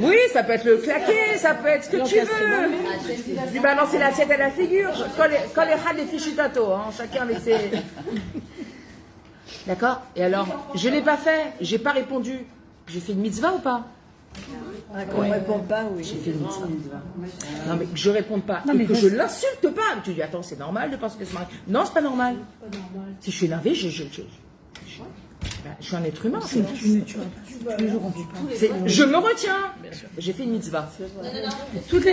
Oui, ça peut être le claquer, ça peut être ce que tu veux. Lui balancer l'assiette à la figure. Quand les rats les fichutato, hein, chacun avec ses... D'accord? Et alors, je ne l'ai pas fait, j'ai pas répondu. J'ai fait une mitzvah ou pas? Ah, qu'on ne répond pas, oui. J'ai fait une mitzvah. Non, mais que je réponde pas. Non, Et mais que vas-y. je l'insulte pas. Tu dis, attends, c'est normal de penser que c'est marié. Non, c'est pas normal. Si je suis énervée, je suis un être humain. c'est- Tu ne tueras pas. Tous les jours, on tue pas. Je me retiens. J'ai fait une mitzvah. Toutes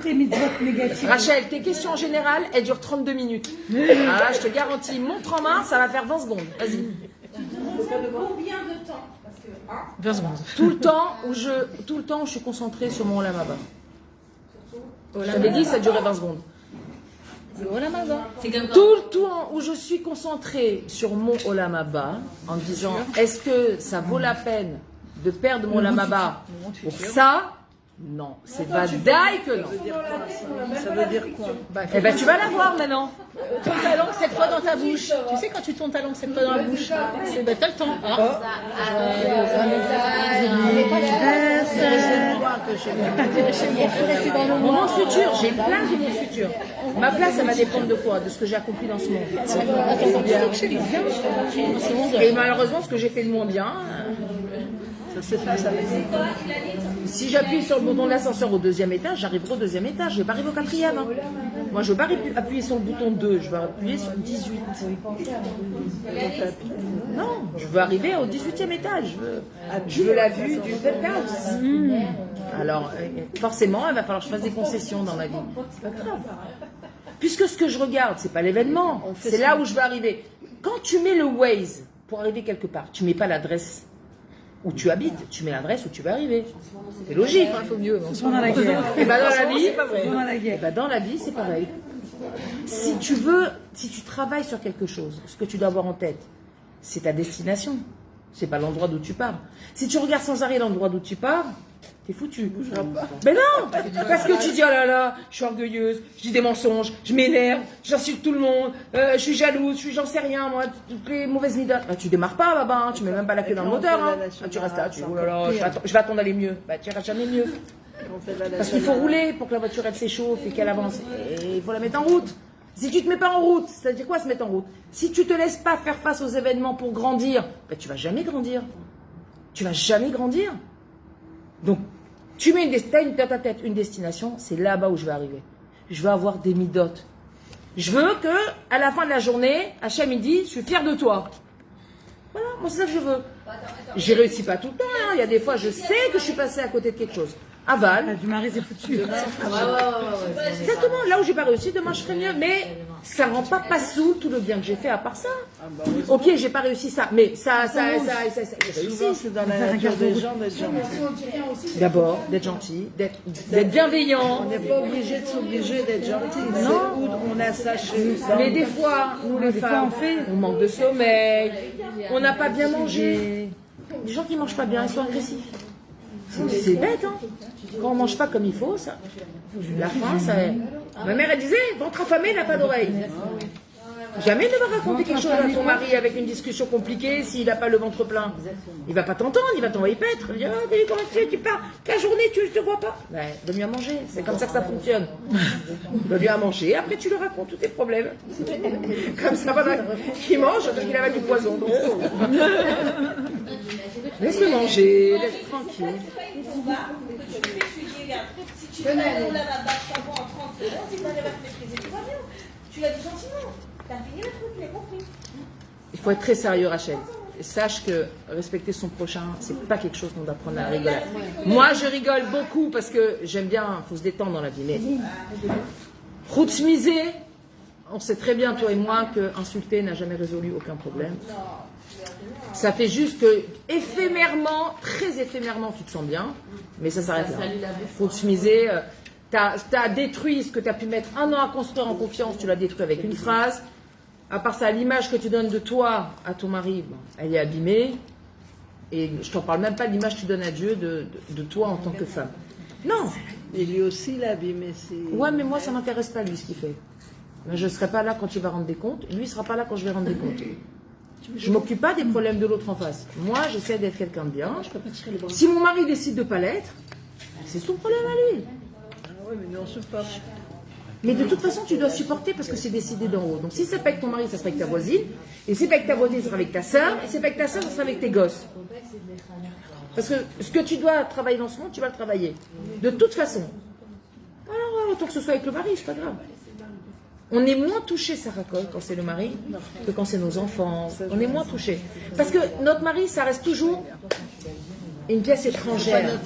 les mitzvot négatives. Rachel, tes questions en général, elles durent 32 minutes. Ah, je te garantis, montre en main, ça va faire 20 secondes. Vas-y. Combien de temps? Parce que, 20 secondes. Tout le temps où je suis concentrée sur mon Olam Haba. Je t'avais dit, ça durait 20 secondes. C'est comme quand Tout le temps où je suis concentrée sur mon Olam Haba, en me disant, est-ce que ça vaut la peine de perdre mon Olam Haba pour ça? Non, c'est vadaï que non. Ça veut dire quoi? Eh ben, tu vas la voir maintenant. Tourne ta langue cette fois dans ta bouche. Tu sais quand tu tournes ta langue cette fois dans la bouche, c'est ben, t'as le temps. Hein. Mon monde futur, j'ai plein de monde futur. Ma place, elle va dépendre de quoi? De ce que j'ai accompli dans ce monde. Et malheureusement, ce que j'ai fait de mon bien, Ça s'est fait, ça si j'appuie sur le bouton de l'ascenseur au 2e étage, j'arriverai au 2e étage. Je vais pas arriver au 4e. Hein. Moi, je ne veux pas appuyer sur le bouton 2, je vais appuyer sur le 18. Non, je veux arriver au 18e étage. Je veux la vue du penthouse. Alors, forcément, il va falloir que je fasse des concessions dans ma vie. C'est pas grave. Puisque ce que je regarde, c'est pas l'événement, c'est là où je veux arriver. Quand tu mets le Waze pour arriver quelque part, tu mets pas l'adresse où tu habites, tu mets l'adresse où tu vas arriver. C'est logique. Il faut mieux. Souvent dans la guerre. Et ben dans la vie, Souvent dans la eh guerre. ben, dans la vie, c'est pareil. Si tu travailles sur quelque chose, ce que tu dois avoir en tête, c'est ta destination. C'est pas l'endroit d'où tu pars. Si tu regardes sans arrêt l'endroit d'où tu pars, t'es foutu. Mais non, parce que tu dis, oh là là, je suis orgueilleuse, je dis des mensonges, je m'énerve, j'insulte tout le monde, je suis jalouse, j'en sais rien, moi, toutes les mauvaises midas. Bah, tu démarres pas là-bas, hein, tu mets même pas la queue dans le moteur. Hein. Ah, tu restes là, tu dis, oh là là, je vais attendre d'aller mieux. Bah, tu iras jamais mieux. Parce qu'il faut rouler pour que la voiture elle s'échauffe et qu'elle avance. Et il faut la mettre en route. Si tu te mets pas en route, c'est-à-dire quoi se mettre en route? Si tu te laisses pas faire face aux événements pour grandir, ben tu vas jamais grandir. Tu vas jamais grandir. Donc, tu mets dans ta tête une destination, c'est là-bas où je vais arriver. Je veux avoir des midotes. Je veux que, à la fin de la journée, Hachem il dit, je suis fier de toi. Voilà, moi c'est ça que je veux. J'y réussis pas tout le temps. Hein. Il y a des fois, je sais que je suis passée à côté de quelque chose. Aval. Du mari, c'est foutu. Exactement, là où j'ai pas réussi, demain je ferai mieux. Mais ça rend pas sous tout le bien que j'ai fait à part ça. Ok, j'ai pas réussi ça, mais ça j'ai réussi. Souvent, c'est dans la nature des gens d'être gentils. D'abord, d'être gentil, d'être bienveillant. On n'est pas obligé de s'obliger d'être gentil. C'est où on a ça chez nous. Mais des fois, nous les femmes, on manque de sommeil, on n'a pas bien mangé. Les gens qui mangent pas bien, ils sont agressifs. C'est bête, hein. Quand on mange pas comme il faut, ça. La faim, ça. Ma mère, elle disait, ventre affamé n'a pas d'oreille. Jamais ne va raconter quelque chose à ton mari avec une discussion compliquée s'il n'a pas le ventre plein. Il va pas t'entendre, il va t'envoyer paître. Il va dire, oh, t'as vu comment tu pars, la journée, tu ne te vois pas. Ben, donne-lui à manger, c'est comme ça que ça fonctionne. Donne-lui à manger, après tu lui racontes tous tes problèmes. Comme ça, pendant qu'il mange, parce qu'il a du poison. Donc, laisse-le manger, laisse tranquille. Si tu veux aller au lavabo, je t'envoie en 30 secondes, si tu arrives à te maîtriser, tout va bien. Tu l'as dit gentiment. T'as fini le truc, il a compris. Il faut être très sérieux, Rachel. Et sache que respecter son prochain, c'est pas quelque chose qu'on doit prendre à la rigolade. Moi, je rigole beaucoup parce que j'aime bien, il faut se détendre dans la vie. Mais route misée, on sait très bien, toi et moi, que insulter n'a jamais résolu aucun problème. Ça fait juste que, éphémèrement, très éphémèrement, tu te sens bien, mais ça s'arrête là. Route misée, t'as détruit ce que tu as pu mettre 1 an à construire en confiance, tu l'as détruit avec une phrase. À part ça, l'image que tu donnes de toi à ton mari, bon, elle est abîmée. Et je t'en parle même pas de l'image que tu donnes à Dieu de toi en tant que femme. Non. Et lui aussi l'a abîmé. Ouais, mais moi, ça m'intéresse pas, lui, ce qu'il fait. Mais je serai pas là quand il va rendre des comptes. Lui, il sera pas là quand je vais rendre des comptes. Je m'occupe pas des problèmes de l'autre en face. Moi, j'essaie d'être quelqu'un de bien. Si mon mari décide de pas l'être, c'est son problème à lui. Oui, mais nous on se parle. Mais de toute façon, tu dois supporter parce que c'est décidé d'en haut. Donc si c'est pas avec ton mari, ça sera avec ta voisine. Et si c'est pas avec ta voisine, ça sera avec ta sœur. Et si c'est pas avec ta sœur, ça sera avec tes gosses. Parce que ce que tu dois travailler dans ce monde, tu vas le travailler. De toute façon. Alors, autant que ce soit avec le mari, c'est pas grave. On est moins touché, Sarah Cole, quand c'est le mari, que quand c'est nos enfants. On est moins touché. Parce que notre mari, ça reste toujours une pièce étrangère.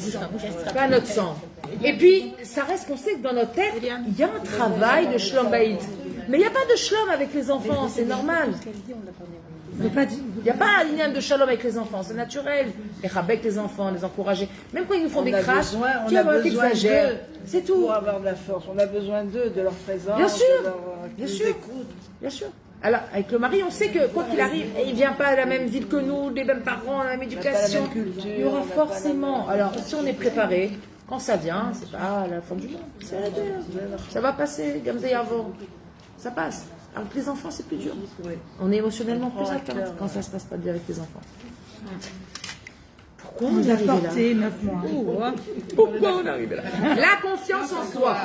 Pas notre sang. Et puis, ça reste qu'on sait que dans notre tête, il y a un travail de shlom baïd. Mais il n'y a pas de shlom avec les enfants, c'est normal. Il n'y a pas un lien de shalom avec les enfants, c'est naturel. Les rabais les enfants, les encourager. Même quand ils nous font des crashs, on a besoin d'eux. C'est tout. Pour avoir de la force, on a besoin d'eux, de leur présence. Bien sûr, de leur, bien qu'ils sûr. écoutent. Bien sûr. Alors, avec le mari, on sait que quoi qu'il arrive, il ne vient pas à la même ville que nous, les mêmes parents, la même éducation. même culture, Il y aura on n'a pas forcément. Alors, si on est préparé, quand ça vient, c'est pas la fin du monde. C'est la guerre. Ça va passer, Gamze Yavo. Ça passe. Avec les enfants, c'est plus dur. On est émotionnellement plus atteint quand ça se passe pas bien avec les enfants. Pourquoi on est arrivé là? Porté 9 mois. Pourquoi on est arrivé là? La confiance en soi.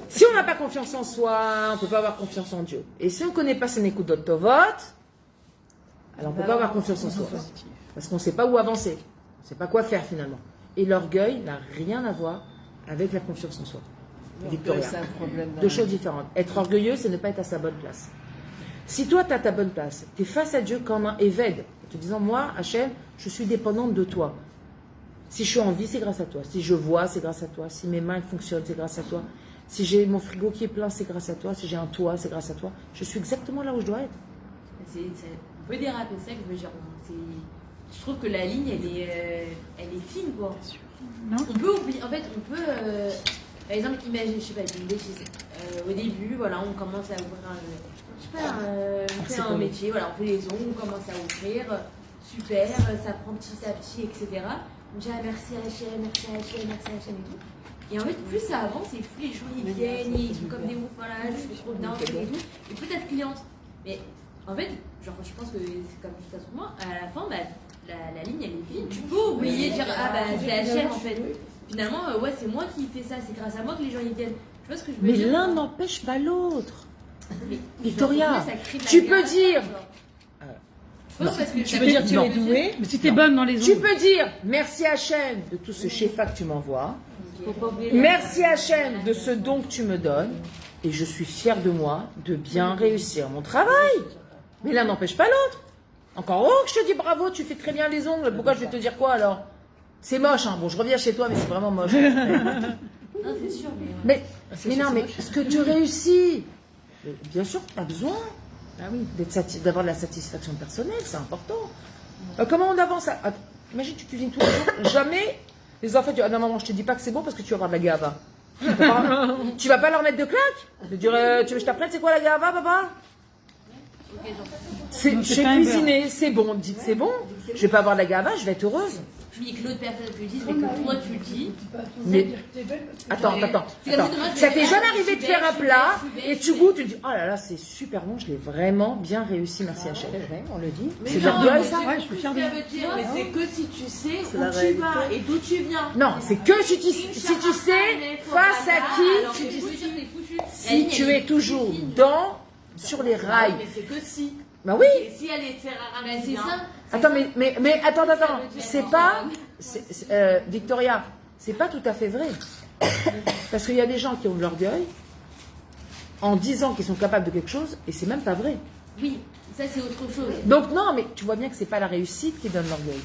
Si on n'a pas confiance en soi, on ne peut pas avoir confiance en Dieu. Et si on ne connaît pas son écoute d'Ottovot, alors on ne peut pas avoir confiance en soi. Parce qu'on ne sait pas où avancer. On ne sait pas quoi faire finalement. Et l'orgueil n'a rien à voir avec la confiance en soi. Victoria. Deux choses différentes. Être orgueilleux, c'est ne pas être à sa bonne place. Si toi, tu as ta bonne place, tu es face à Dieu comme un évêque, en te disant, moi, Hachem, je suis dépendante de toi. Si je suis en vie, c'est grâce à toi. Si je vois, c'est grâce à toi. Si mes mains fonctionnent, c'est grâce à toi. Si j'ai mon frigo qui est plein, c'est grâce à toi. Si j'ai un toit, c'est grâce à toi. Je suis exactement là où je dois être. On peut déraper, c'est ça que je veux dire. Je trouve que la ligne, elle est fine, quoi. On peut oublier, en fait, par exemple, imagine, je sais pas, une bêtise. Au début, voilà, on commence à ouvrir on fait un métier, voilà, on fait les ongles, on commence à ouvrir, super, ça prend petit à petit, etc. On dit merci HM, merci HM, merci HM et tout. Et en fait, plus ça avance et plus les gens ils viennent, ils sont comme des ouf, voilà, je fais trop bien et tout. Et plus t'as de clientes. Mais en fait, genre, je pense que c'est comme juste à ce moment, à la fin, bah, la ligne elle est fine. Tu peux oublier de dire ah bah c'est HM en fait. Finalement, ouais, c'est moi qui fais ça, c'est grâce à moi que les gens y viennent. Tu vois ce que je veux dire? Mais l'un n'empêche pas l'autre. Mais Victoria, tu peux dire. Non, parce que Tu peux dire tu es douée, mais si t'es bonne dans les ongles. Tu peux dire merci Hachem de tout ce shefa que tu m'envoies. faut pas oublier Merci Hachem de ce don que tu me donnes. Et je suis fière de moi de bien réussir mon travail. Mais l'un n'empêche pas l'autre. Encore que je te dis bravo, tu fais très bien les ongles. Pourquoi je vais te dire quoi alors? C'est moche, hein. Bon, je reviens chez toi, mais c'est vraiment moche. Non, c'est sûr, mais non, mais ce que tu réussis, bien sûr, tu as besoin d'avoir de la satisfaction personnelle, c'est important. Comment on avance à... Imagine, tu cuisines tous les jours, jamais les enfants disent ah non, maman, je te dis pas que c'est bon parce que tu vas avoir de la gava. Tu vas pas leur mettre de claques. De dire tu veux que je t'apprenne c'est quoi la gava, papa? J'ai cuisiné, c'est bon, dites c'est bon. Je vais pas avoir de la gava, je vais être heureuse. Puis que l'autre personne te le dise, mais que toi tu le dis. Mais attends. Ça t'est jamais arrivé de faire un plat et tu goûtes, tu te dis oh là là c'est super bon, je l'ai vraiment bien réussi, merci Hachem. On le dit. C'est de l'orgueil ça. Ouais, je suis fière de Mais c'est que si tu sais où tu vas et d'où tu viens. Non, c'est que si tu sais face à qui tu dis. Si tu es toujours sur les rails. Mais c'est que si. Bah oui. Et si elle est terrain, C'est ça. Attends, mais attends. C'est pas, Victoria, c'est pas tout à fait vrai. Parce qu'il y a des gens qui ont de l'orgueil en disant qu'ils sont capables de quelque chose et c'est même pas vrai. Oui, ça c'est autre chose. Donc non, mais tu vois bien que c'est pas la réussite qui donne l'orgueil.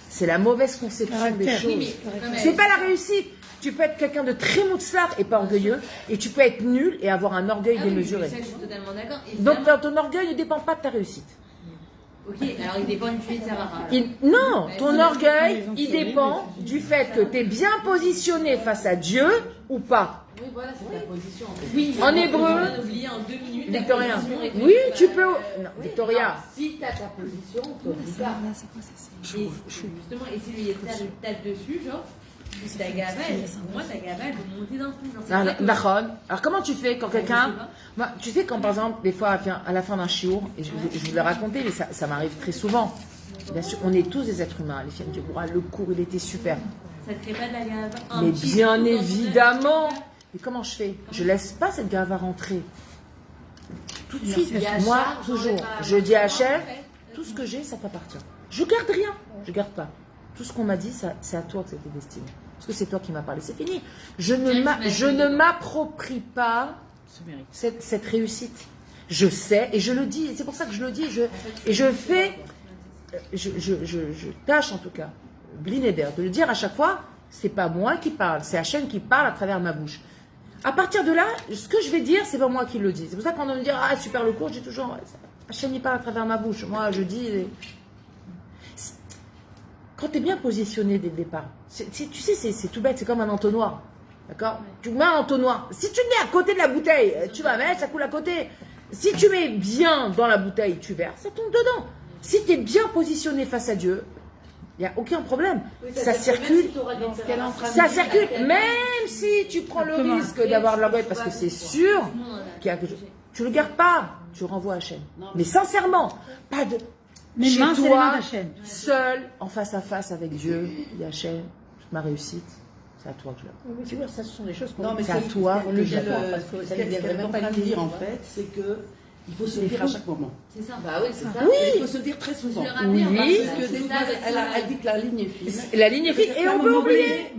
C'est la mauvaise conception des choses. C'est pas la réussite. Tu peux être quelqu'un de très moutzlach et pas orgueilleux, et tu peux être nul et avoir un orgueil démesuré. Ça, je suis totalement d'accord. Donc ton orgueil ne dépend pas de ta réussite. Ok, alors il dépend du tuer de Sarah. Non, ton orgueil, il dépend du fait que tu es bien positionné face à Dieu ou pas. Oui, voilà, c'est ta position. Oui, en hébreu, En 2 minutes. Victoria. Oui, tu peux. Non, Victoria. Si tu as ta position, t'oublies pas. Et justement, et si lui tape dessus, genre, ta gava, pour moi, ta gava, elle peut monter d'un coup. D'accord. Alors comment tu fais quand quelqu'un... Tu sais quand par exemple, des fois à la fin d'un shiur, et je vous l'ai raconté, mais ça m'arrive très souvent. Bien sûr, on est tous des êtres humains. Les filles me disent, le cours il était super. Ça ne crée pas de la gava. Mais bien évidemment, Et comment je fais? Je laisse pas cette gava rentrer. Tout de suite, Il y a moi, charge, toujours, on va pas- je dis à Hachem, tout ce que j'ai, ça t'appartient. Je garde rien, je garde pas. Tout ce qu'on m'a dit, c'est à toi que c'était destiné. Parce que c'est toi qui m'as parlé, c'est fini. Je ne m'approprie pas cette réussite. Je sais, et je le dis, et c'est pour ça que je le dis, je tâche en tout cas, Blinéder, de le dire à chaque fois, c'est pas moi qui parle, c'est Hachem qui parle à travers ma bouche. À partir de là, ce que je vais dire, c'est pas moi qui le dis. C'est pour ça que quand on me dit, ah super le cours, je dis toujours, Hachem il parle à travers ma bouche. Moi je dis, quand tu es bien positionné dès le départ, tu sais, c'est tout bête, c'est comme un entonnoir. D'accord? Tu mets un entonnoir. Si tu le mets à côté de la bouteille, tu vas mettre, ça coule à côté. Si tu mets bien dans la bouteille, tu verses, ça tombe dedans. Si tu es bien positionné face à Dieu, il n'y a aucun problème. Ça circule. Ça circule, même si tu prends le risque d'avoir de l'orgueil, parce que c'est sûr qu'il y a quelque chose. Tu ne le gardes pas, tu renvoies à Hachem. Mais sincèrement, pas de. Mes Chez mains, c'est les toi, mains d'Hachem. seul, en face à face avec Dieu, dit Hachem, toute ma réussite, c'est à toi que je la. Tu vois, ça, ce sont des choses qu'on Non, mais C'est à toi que je la. Ce qu'elle est en train de dire, en fait, c'est que il faut se le dire à chaque moment. C'est ça. Bah oui, c'est ça. Il faut se le dire très souvent. Le rappeler, Oui. parce Parce que des fois, elle dit que la ligne est fine. La ligne est fine, et on peut oublier.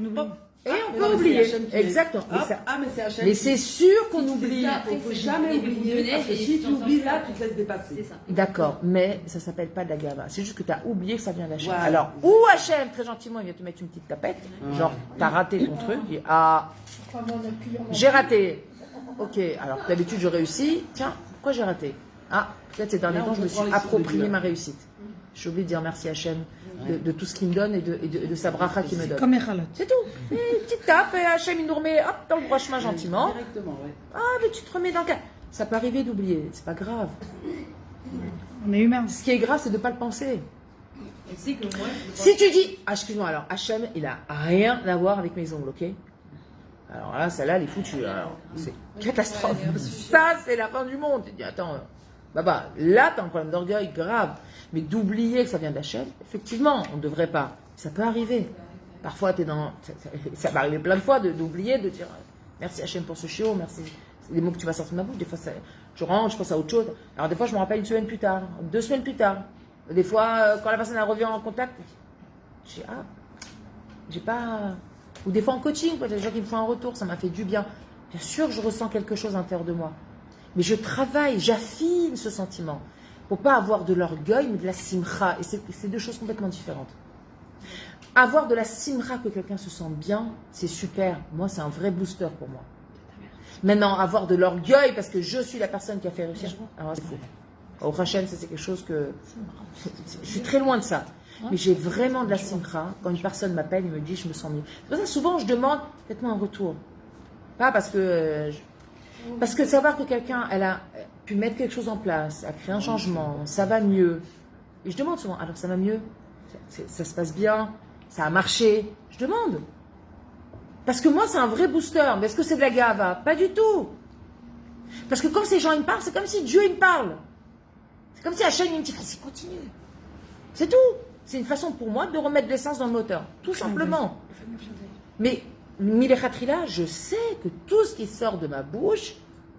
Et Ah, on mais peut non, oublier. c'est Hachem qui est- Exactement. Mais c'est Hachem Mais qui- c'est sûr qu'on oublie. Il ne faut jamais oublier, parce que si tu oublies là, tu te laisses dépasser. C'est ça. D'accord, mais ça s'appelle pas de la gava. C'est juste que tu as oublié que ça vient d'Hachem. Voilà. Alors, ou Hachem, très gentiment, il vient te mettre une petite tapette, genre, t'as raté ton truc, et ah, j'ai raté. Ok, alors d'habitude je réussis. Tiens, pourquoi j'ai raté? Ah, peut-être ces derniers Là, on temps, je me comprend suis les approprié souvenirs. ma réussite. J'ai oublié de dire merci Hachem de tout ce qu'il me donne et de sa bracha qu'il me donne. Comme Echalot. C'est tout. Et une petite tape, et Hachem il nous remet hop, dans le droit chemin gentiment. Directement, ouais. Ah, mais tu te remets dans le cas. Ça peut arriver d'oublier, c'est pas grave. On est humain. Ce qui est grave, c'est de ne pas le penser. Et c'est que moi, Si tu dis, ah, excuse-moi, alors Hachem, il a rien à voir avec mes ongles, ok? Alors là, celle-là, elle est foutue. Alors, c'est catastrophe. Ça, c'est la fin du monde. Tu te dis, attends, Baba, là, t'as un problème d'orgueil grave. Mais d'oublier que ça vient d'Hachem, effectivement, on ne devrait pas. Ça peut arriver. Parfois, t'es dans. Ça va arriver plein de fois d'oublier, de dire merci Hachem pour ce chiot, merci. C'est des mots que tu vas sortir de ma bouche. Des fois, je rentre, je pense à autre chose. Alors, des fois, je me rappelle une semaine plus tard, 2 semaines plus tard. Des fois, quand la personne elle revient en contact, je dis, ah, j'ai pas. Ou des fois en coaching, il y a des gens qui me font un retour, ça m'a fait du bien. Bien sûr, je ressens quelque chose à l'intérieur de moi. Mais je travaille, j'affine ce sentiment. Pour pas avoir de l'orgueil, mais de la simcha. Et c'est 2 choses complètement différentes. Avoir de la simcha, que quelqu'un se sente bien, c'est super. Moi, c'est un vrai booster pour moi. Maintenant, avoir de l'orgueil parce que je suis la personne qui a fait réussir, alors c'est fou. Au Hachem, ça c'est quelque chose que. Je suis très loin de ça. Mais j'ai vraiment de la simcha. Quand une personne m'appelle, il me dit je me sens mieux. C'est pour ça souvent je demande, faites-moi un retour. Pas parce que. Parce que savoir que quelqu'un, elle a pu mettre quelque chose en place, a créé un changement, ça va mieux. Et je demande souvent, alors ça va mieux? Ça se passe bien? Ça a marché? Je demande. Parce que moi, c'est un vrai booster. Mais est-ce que c'est de la gava? Pas du tout. Parce que quand ces gens ils me parlent, c'est comme si Dieu il me parle. C'est comme si Hachem il me dit, vas-y, continue. C'est tout. C'est une façon pour moi de remettre de l'essence dans le moteur. Tout simplement. Mais Milechatrila, je sais que tout ce qui sort de ma bouche,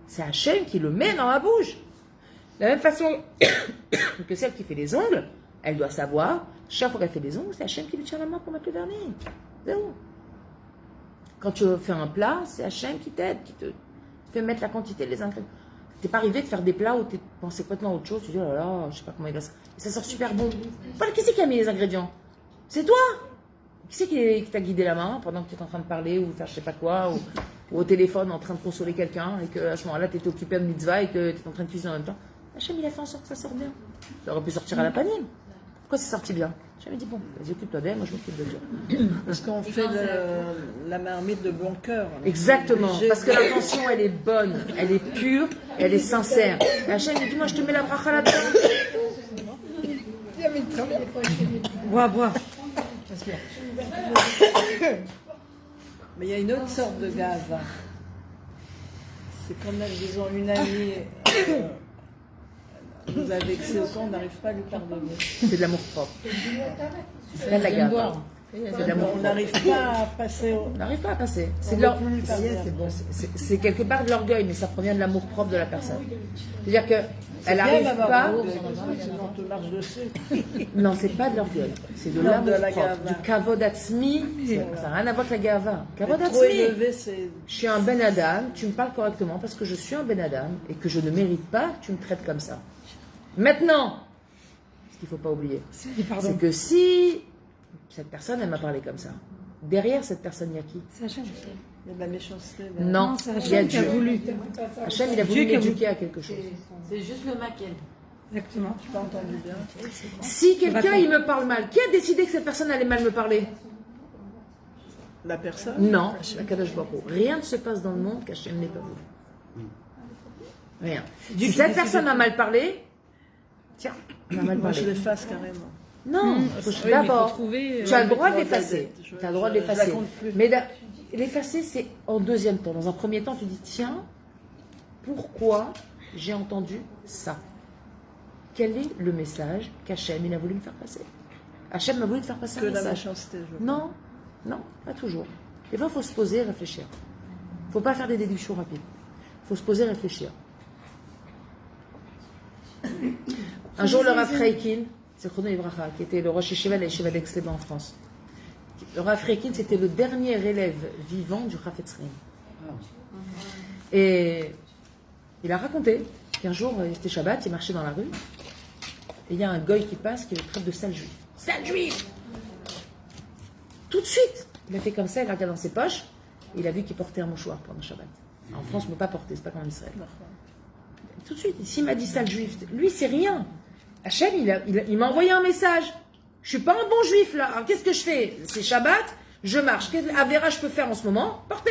c'est Hachem qui le met dans ma bouche. De la même façon que celle qui fait les ongles, elle doit savoir, chaque fois qu'elle fait les ongles, c'est Hachem qui lui tient la main pour mettre le vernis. Zéro. Quand tu fais un plat, c'est Hachem qui t'aide, qui te fait mettre la quantité, les ingrédients. T'es pas arrivé de faire des plats où tu pensais complètement à autre chose, tu dis oh là là, je sais pas comment il va ça. Et ça sort super bon. Qui c'est qui a mis les ingrédients? C'est toi. Qui c'est qui t'a guidé la main pendant que tu es en train de parler ou faire je sais pas quoi, ou au téléphone en train de consoler quelqu'un et qu'à ce moment-là tu étais occupé de mitzvah et que tu es en train de cuisiner en même temps. Hachem il a fait en sorte que ça sorte bien. Ça aurait pu sortir à la panine. Pourquoi c'est sorti bien? J'avais dit bon, vas-y occupe-toi d'elle, moi je m'occupe de Dieu. Parce qu'on fait la marmite de bon cœur. Exactement, parce que l'intention elle est bonne, elle est pure, elle est sincère. Et Hachem il dit moi je te mets la bracha là-dedans. Bois. Mais il y a une autre sorte de gava. C'est quand même, disons, une amie nous a vexé autant, on n'arrive pas à lui pardonner. C'est de l'amour propre. C'est pas de la gave. C'est de l'amour On propre. n'arrive pas à passer au. On n'arrive pas à passer. C'est On de ne l'or- peut plus parler. c'est quelque part de l'orgueil, mais ça provient de l'amour propre de la personne. C'est-à-dire que elle Bien n'arrive d'avoir pas. de l'orgueil, sinon on te marche dessus. Non, c'est pas de l'orgueil. C'est de Non, l'amour de la propre, gava. du kavod atzmi. Ça n'a rien à voir avec la gava. Kavod Trop atzmi. élevé, c'est. Je suis un ben Adam, tu me parles correctement parce que je suis un ben Adam et que je ne mérite pas que tu me traites comme ça. Maintenant, ce qu'il ne faut pas oublier, c'est que si cette personne, elle m'a parlé comme ça, derrière cette personne, il y a qui? C'est Hachem. Il y a de la méchanceté. Non, c'est il y a Hachem qui a Dieu. voulu. Hachem, il a voulu Dieu qui a m'éduquer à quelque chose. C'est juste le maquel. Exactement. Tu pas entendu bien. Si quelqu'un, il me parle mal, qui a décidé que cette personne allait mal me parler? La personne. Non, la Kadosh Baruch Hu. Rien ne se passe dans le monde qu'Hachem n'ait pas voulu. Rien. Si cette personne a mal parlé, tiens, elle a mal Moi, je parlé. l'efface carrément. Non, d'abord, tu as le droit de l'effacer. Tu as le droit de je la l'effacer. compte plus. Mais l'effacer, c'est en deuxième temps. Dans un premier temps, tu dis, tiens, pourquoi j'ai entendu ça? Quel est le message qu'Hachem il a voulu me faire passer? Hachem a voulu te faire passer Que un la message. méchanceté, je Non, non, pas toujours. Des fois, il faut se poser et réfléchir. Il ne faut pas faire des déductions rapides. Il faut se poser et réfléchir. Un jour, le Rav Freikin, c'est Chrono Ivracha, qui était le Rosh Yeshiva de la Yeshiva d'Aix-les-Bains en France. Le Rav Freikin, c'était le dernier élève vivant du Chafetz Chaim. Et il a raconté qu'un jour, c'était Shabbat, il marchait dans la rue, et il y a un goy qui passe qui le traite de sale juif. Sale juif! Tout de suite, il a fait comme ça, il a regardé dans ses poches, et il a vu qu'il portait un mouchoir pendant Shabbat. En France, on ne peut pas porter, c'est pas comme en Israël. Tout de suite, s'il m'a dit sale juif, lui, c'est rien. Hachem, il m'a envoyé un message. Je suis pas un bon juif là. Alors qu'est-ce que je fais? C'est Shabbat, je marche. Quel Avera je peux faire en ce moment? Porter.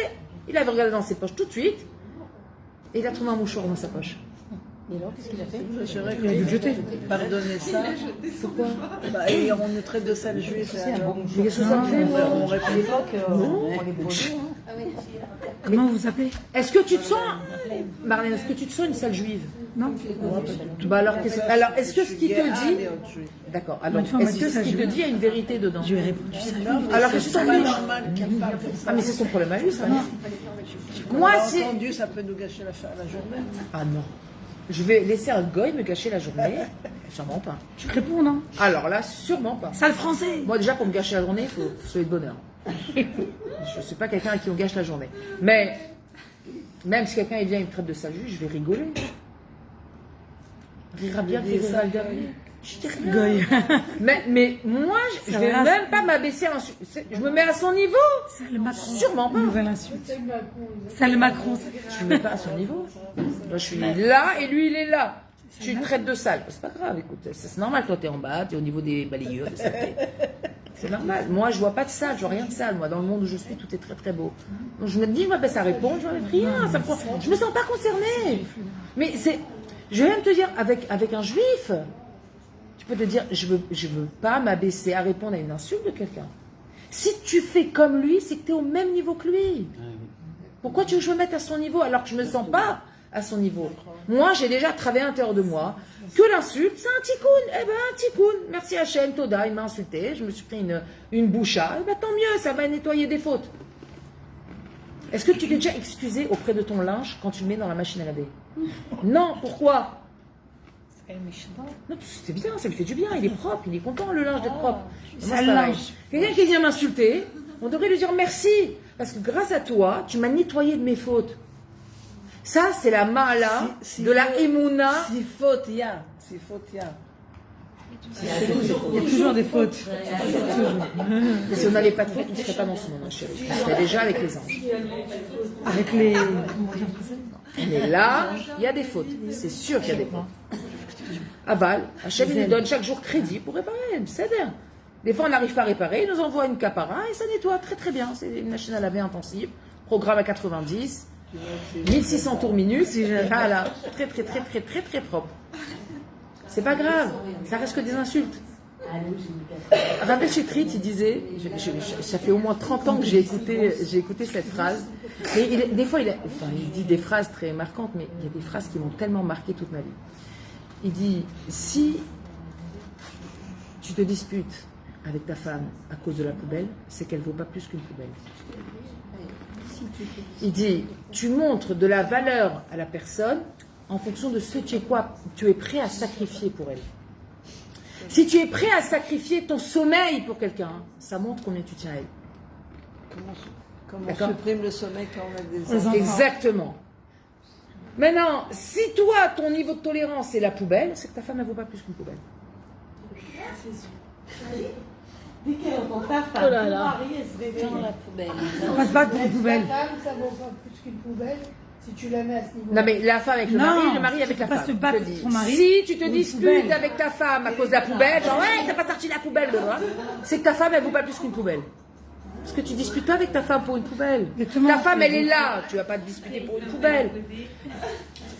Il avait regardé dans ses poches tout de suite, et il a trouvé un mouchoir dans sa poche. Et alors, qu'est-ce qu'il a fait? J'aimerais qu'on lui jeter. Pardonner ça. Pourquoi? Bah, et on nous traite de sale juif. Mais qu'est-ce que ça me fait, moi? On répond Comment vous appelez? Est-ce que tu te sens, Marlène, est-ce que tu te sens une sale juive? Non. Bah alors, est-ce que ce qu'il te dit, d'accord, alors, Une fois, on m'a est-ce dit que ce ça, qu'il je te vais- dit a une vérité dedans? Je lui ai répondu ça. Alors, qu'est-ce que C'est tu pas fiche? normal qu'elle parle comme ça. Ah, mais c'est son problème à lui, ça. On Moi, a c'est... entendu, ça peut nous gâcher la journée. Ah non. Je vais laisser un goy me gâcher la journée? Sûrement pas. Je te réponds, non? Alors là, sûrement pas. Sale français! Moi, déjà, pour me gâcher la journée, il faut souhaiter de bonheur. Je ne suis pas quelqu'un à qui on gâche la journée. Mais, même si quelqu'un il vient et me traite de sale juif, je vais rigoler. Rira bien qu'il rira le dernier. Je dis rien. Goy. Mais moi, je vais va, même pas m'abaisser. Je me mets à son niveau. Sale Macron. Sûrement pas. Nouvelle insulte. Sale Macron. Je ne me mets pas à son niveau. Moi, je suis là et lui, il est là. Tu le traites de sale. C'est pas grave, écoute. C'est normal, toi, tu es en bas, tu es au niveau des balayures, des saletés. C'est normal. Moi, je vois pas de sale, je vois rien de sale. Moi, dans le monde où je suis, tout est très très beau. Donc, je me dis, je m'abaisse à répondre, je ne rien. Je me sens pas concernée. Mais c'est. Je vais même te dire, avec un juif, tu peux te dire, je veux pas m'abaisser à répondre à une insulte de quelqu'un. Si tu fais comme lui, c'est que tu es au même niveau que lui. Pourquoi tu veux que je me mette à son niveau alors que je ne me sens pas à son niveau? Moi, j'ai déjà travaillé à l'intérieur de moi que l'insulte, c'est un tikkun. Eh ben, un tikkun. Merci Hachem, Toda, il m'a insulté, je me suis pris une boucha. Eh ben, tant mieux, ça va nettoyer des fautes. Est-ce que tu t'es déjà excusé auprès de ton linge quand tu le mets dans la machine à laver? Non, pourquoi? Non, c'est bien, ça lui fait du bien, il est propre, il est content le linge d'être propre. Moi, c'est pareil. Quelqu'un qui vient m'insulter, on devrait lui dire merci, parce que grâce à toi, tu m'as nettoyé de mes fautes. Ça, c'est la ma'ala de la émouna. Si faute, il y a. Si faute, il y a. Il y a toujours des fautes. Et si on n'avait pas de faute, on ne serait pas dans ce monde, chérie. On serait déjà avec les anges. Avec les. Mais là, il y a des fautes. C'est sûr qu'il y a des fautes. Aval, Hachem il nous donne chaque jour crédit pour réparer. C'est bien. Des fois, on n'arrive pas à réparer, il nous envoie une capara et ça nettoie très très bien. C'est une machine à laver intensive. Programme à 90. 1600 tours minutes. Voilà. Très très très très très très propre. C'est pas grave. Ça reste que des insultes. Rabbi Chetrit, il disait, ça fait au moins 30 ans que j'ai écouté cette phrase. Mais des fois, il dit des phrases très marquantes, mais il y a des phrases qui m'ont tellement marqué toute ma vie. Il dit, si tu te disputes avec ta femme à cause de la poubelle, c'est qu'elle ne vaut pas plus qu'une poubelle. Il dit, tu montres de la valeur à la personne en fonction de ce que tu es prêt à sacrifier pour elle. Si tu es prêt à sacrifier ton sommeil pour quelqu'un, ça montre combien tu tiens à elle. Comment on supprime le sommeil quand on a des enfants. Exactement. Maintenant, si toi, ton niveau de tolérance c'est la poubelle, c'est que ta femme ne vaut pas plus qu'une poubelle. Dès qu'elle entend ta femme, Oh là là. ton mari, elle se réveille dans la poubelle. On va se battre pour une poubelle. Ta femme, ça vaut pas plus qu'une poubelle si tu la mets à ce niveau. Non mais la femme avec le mari avec la pas femme. se battre Je te dis. pour son mari Si tu te pour une disputes poubelle. avec ta femme à cause de la poubelle, genre ouais, t'as pas sorti la poubelle, c'est que ta femme elle vaut pas plus qu'une poubelle. Parce que tu disputes pas avec ta femme pour une poubelle. Exactement. Ta femme elle est là, tu vas pas te disputer pour une poubelle.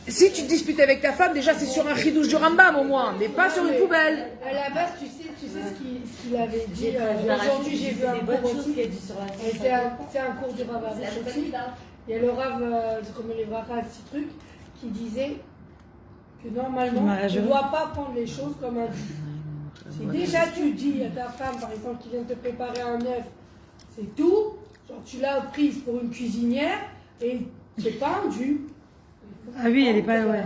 Si tu te disputes avec ta femme, déjà c'est sur un chidouche du Rambam au moins, mais pas sur une poubelle. À la base, tu sais ce qu'il avait dit. Aujourd'hui, j'ai vu un cours aussi. C'est un cours du Rav Arush aussi. Il y a le Rav, comme les Vrachas, ce truc, qui disait que normalement, tu ne dois pas prendre les choses comme un dû. Si déjà tu dis à ta femme, par exemple, qui vient de te préparer un œuf, c'est tout, genre tu l'as prise pour une cuisinière et c'est pas un dû. Ah oui, elle est pas. Ouais.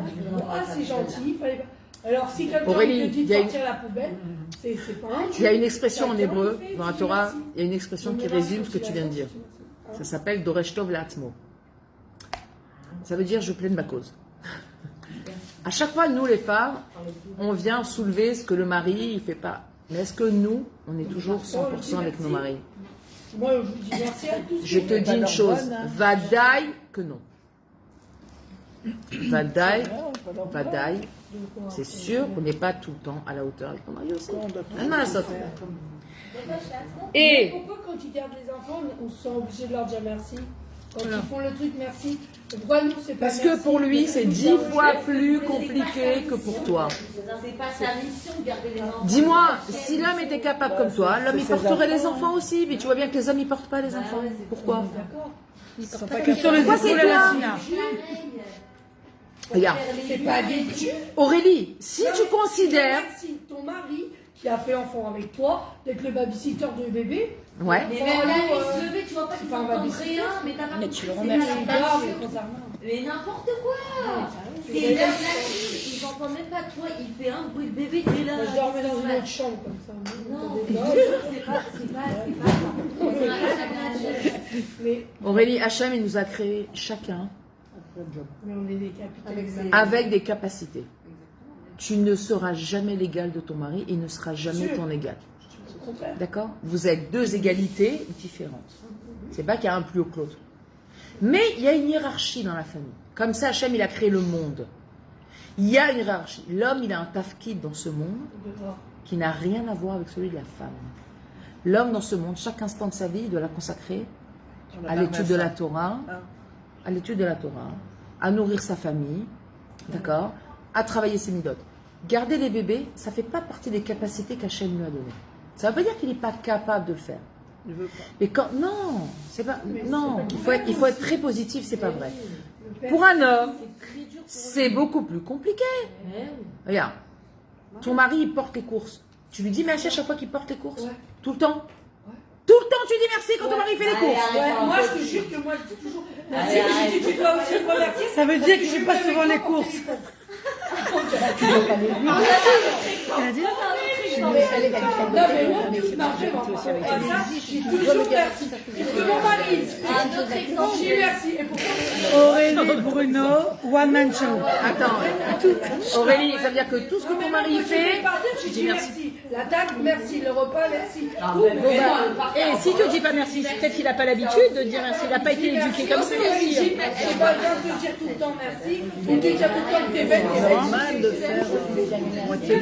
Ah, c'est gentil. Fallait pas... Alors, si quelqu'un Aurélie, te dit de sortir la poubelle, c'est pas un dû. Il y a une expression en hébreu, dans la Torah, il y a une expression qui résume ce que tu viens de dire. Ça s'appelle Doresh Tov La'atzmo. Ça veut dire je plaide ma cause. À chaque fois, nous les femmes, on vient soulever ce que le mari ne fait pas. Mais est-ce que nous, on est toujours 100% avec nos maris? Moi, je vous dis merci à tous. Je te dis une chose, vadaï que non. Vadaï, c'est sûr qu'on n'est pas tout le temps à la hauteur avec ton mari aussi. Et pourquoi quand tu gardes les enfants, on se sent obligé de leur dire merci? Quand ils font le truc merci, pourquoi nous c'est pas Parce merci? que pour lui, c'est 10 fois plus compliqué que pour toi. C'est pas sa mission de garder les enfants. Dis-moi, si l'homme était capable comme toi, l'homme il porterait les enfants aussi. Mais tu vois bien que les hommes ils portent pas les enfants. Pourquoi? Que sur les Pourquoi c'est épaules de la toi Sina. Regarde, C'est pas des dieux. Aurélie, si tu considères... Merci ton mari qui a fait enfant avec toi, d'être le babysitter du bébé. Ouais. Mais même là, ils se levaient, tu vois pas qu'ils entendent rien, mais t'as pas Mais tu le c'est remercies. pas- Mais n'importe quoi. C'est là, ils entendent même pas toi, il fait un bruit de bébé, t'es là. Moi, je dormais dans une autre chambre comme ça. Non, c'est pas ça. Mais Aurélie, Hachem, il nous a créé chacun on est des capitaines. avec des capacités. Tu ne seras jamais l'égal de ton mari, il ne sera jamais ton égal. Au contraire. D'accord? Vous êtes deux égalités différentes. C'est pas qu'il y a un plus haut que l'autre. Mais il y a une hiérarchie dans la famille. Comme ça, Hachem, il a créé le monde. Il y a une hiérarchie. L'homme, il a un tafkid dans ce monde qui n'a rien à voir avec celui de la femme. L'homme, dans ce monde, chaque instant de sa vie, il doit la consacrer à l'étude de la Torah, à nourrir sa famille, d'accord, à travailler ses midotes. Garder les bébés, ça ne fait pas partie des capacités qu'Hachem lui a données. Ça ne veut pas dire qu'il n'est pas capable de le faire. Mais quand non, c'est pas non, il faut être très positif, c'est pas vrai. Pour un homme, c'est beaucoup plus compliqué. Regarde, ton mari il porte les courses. Tu lui dis merci à chaque fois qu'il porte les courses. Tout le temps. Tout le temps, tu dis merci quand ton mari fait les courses. Moi, je te jure que moi, je dis toujours merci. Mais je dis, tu dois aussi me remercier. Ça veut dire que je ne fais pas souvent les courses. Elle a dit Non, mais moi, tu marches vraiment. Ça, j'ai toujours merci. Parce que mon mari, je dis merci. Et pourquoi Aurélie Bruno, One Man Show. Attends, Aurélie, ça veut dire que tout ce que ton mari fait, je dis merci. La table, merci. Le repas, merci. Et si tu ne dis pas merci, c'est peut-être qu'il n'a pas l'habitude de dire merci. Il n'a pas été éduqué comme ça aussi. J'ai pas besoin de te dire tout le temps merci. Et de dire tout le temps que t'es belle, t'es belle. Normal de faire moitié-moitié.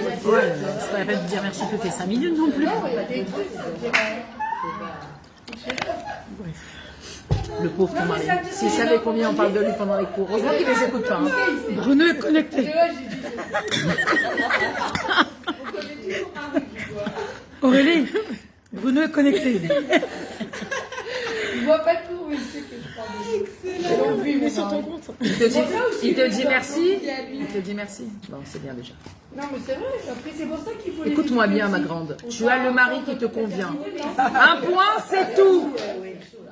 C'est pas la peine de dire merci que fait 5 minutes non plus. Il y a des trucs, le pauvre ton mari, s'il savait combien on parle de lui pendant les cours, heureusement qu'il ne les écoute pas. Hein. Bruno est connecté. Aurélie, Bruno est connecté. Il voit pas le cours, mais il sait que je parle de lui. sur ton compte. Il te dit merci. Il te dit merci. Bon, c'est bien déjà. Non, mais c'est vrai. Après, c'est pour ça qu'il faut. Écoute-moi bien, ma grande. Tu as le mari qui te convient. Un point, c'est tout.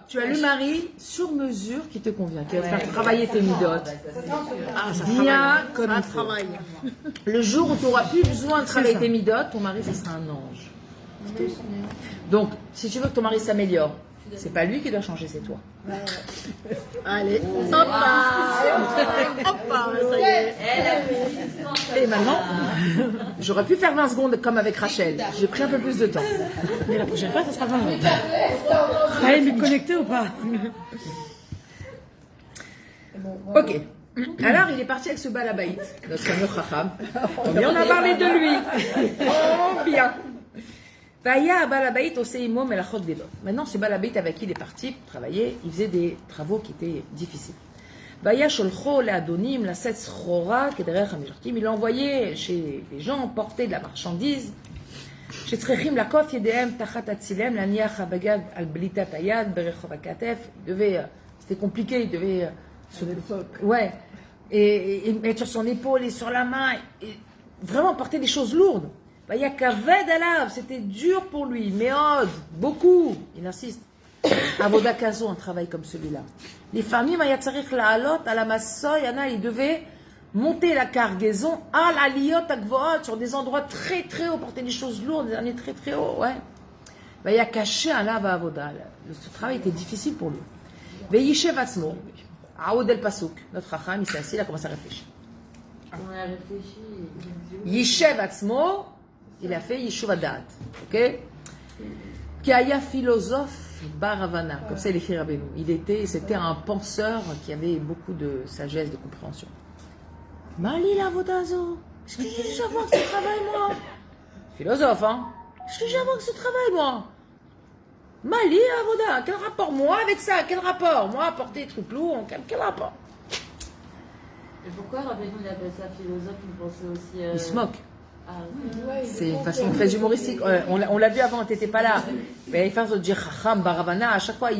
Tu as le mari sur mesure qui te convient, qui va te faire travailler tes midotes. Bien comme un travail. Le jour où tu n'auras plus besoin de travailler tes midotes, ton mari, ce sera un ange. Donc, si tu veux que ton mari s'améliore, c'est pas lui qui doit changer, c'est toi. Allez, hoppa, ça y est. Et maintenant, j'aurais pu faire 20 secondes comme avec Rachel. J'ai pris un peu plus de temps. Mais la prochaine fois, ça sera 20 minutes. Allez, mais connecté ou pas? Ok. Alors, il est parti avec ce balabaït, notre fameux Chacham. Et on a parlé de lui. Oh, bien. Vaya balabaït au Seimo Melachot Gedol. Maintenant, ce balabaït avec qui il est parti travailler, il faisait des travaux qui étaient difficiles. Vaya Sholcho Leadonim, la Setz Chora, Kederer Hamishortim, il l'a envoyé chez les gens porter de la marchandise. Chez Tzrechim Lakof Yedehem Tachat Atzilem, la Niach Habagad al Blitat Ayad, Berechov Akatef. Il devait, c'était compliqué, il devait ouais, et mettre sur son épaule et sur la main, et vraiment porter des choses lourdes. Vaya Kaved Alav, c'était dur pour lui, Meod, beaucoup, il insiste. Avoda Kazo, un travail comme celui-là. Les familles, Vaya Tzarich La'alot, à la Massoy, il devait monter la cargaison à l'Aliyot Akvoot, sur des endroits très très hauts, porter des choses lourdes, des années très très hauts, ouais. Vaya caché Alav à Avoda. Ce travail était difficile pour lui. Veyishev Atzmo, Aoud El Pasouk, notre Chacham, il s'est assis, il a commencé à réfléchir. On a réfléchi. Yishev Atzmo, il a fait Yishuv Adat, ok? Kaya philosophe Baravana, comme ça il écrit Rabbeinu. C'était un penseur qui avait beaucoup de sagesse, de compréhension. Mali la vodazo, est-ce que j'ai déjà voir ce travail moi? Philosophe, hein? Est-ce que j'ai déjà voir ce travail moi? Mali la voda, quel rapport moi avec ça? Quel rapport? Moi porter des trucs lourds, quel rapport? Et pourquoi Rabbeinu il appelle ça philosophe? Il pensait aussi. Il se moque. Ah, C'est une façon très humoristique. On l'a vu avant, t'étais pas là. Mais il fait dire Chacham Baravana, à chaque fois,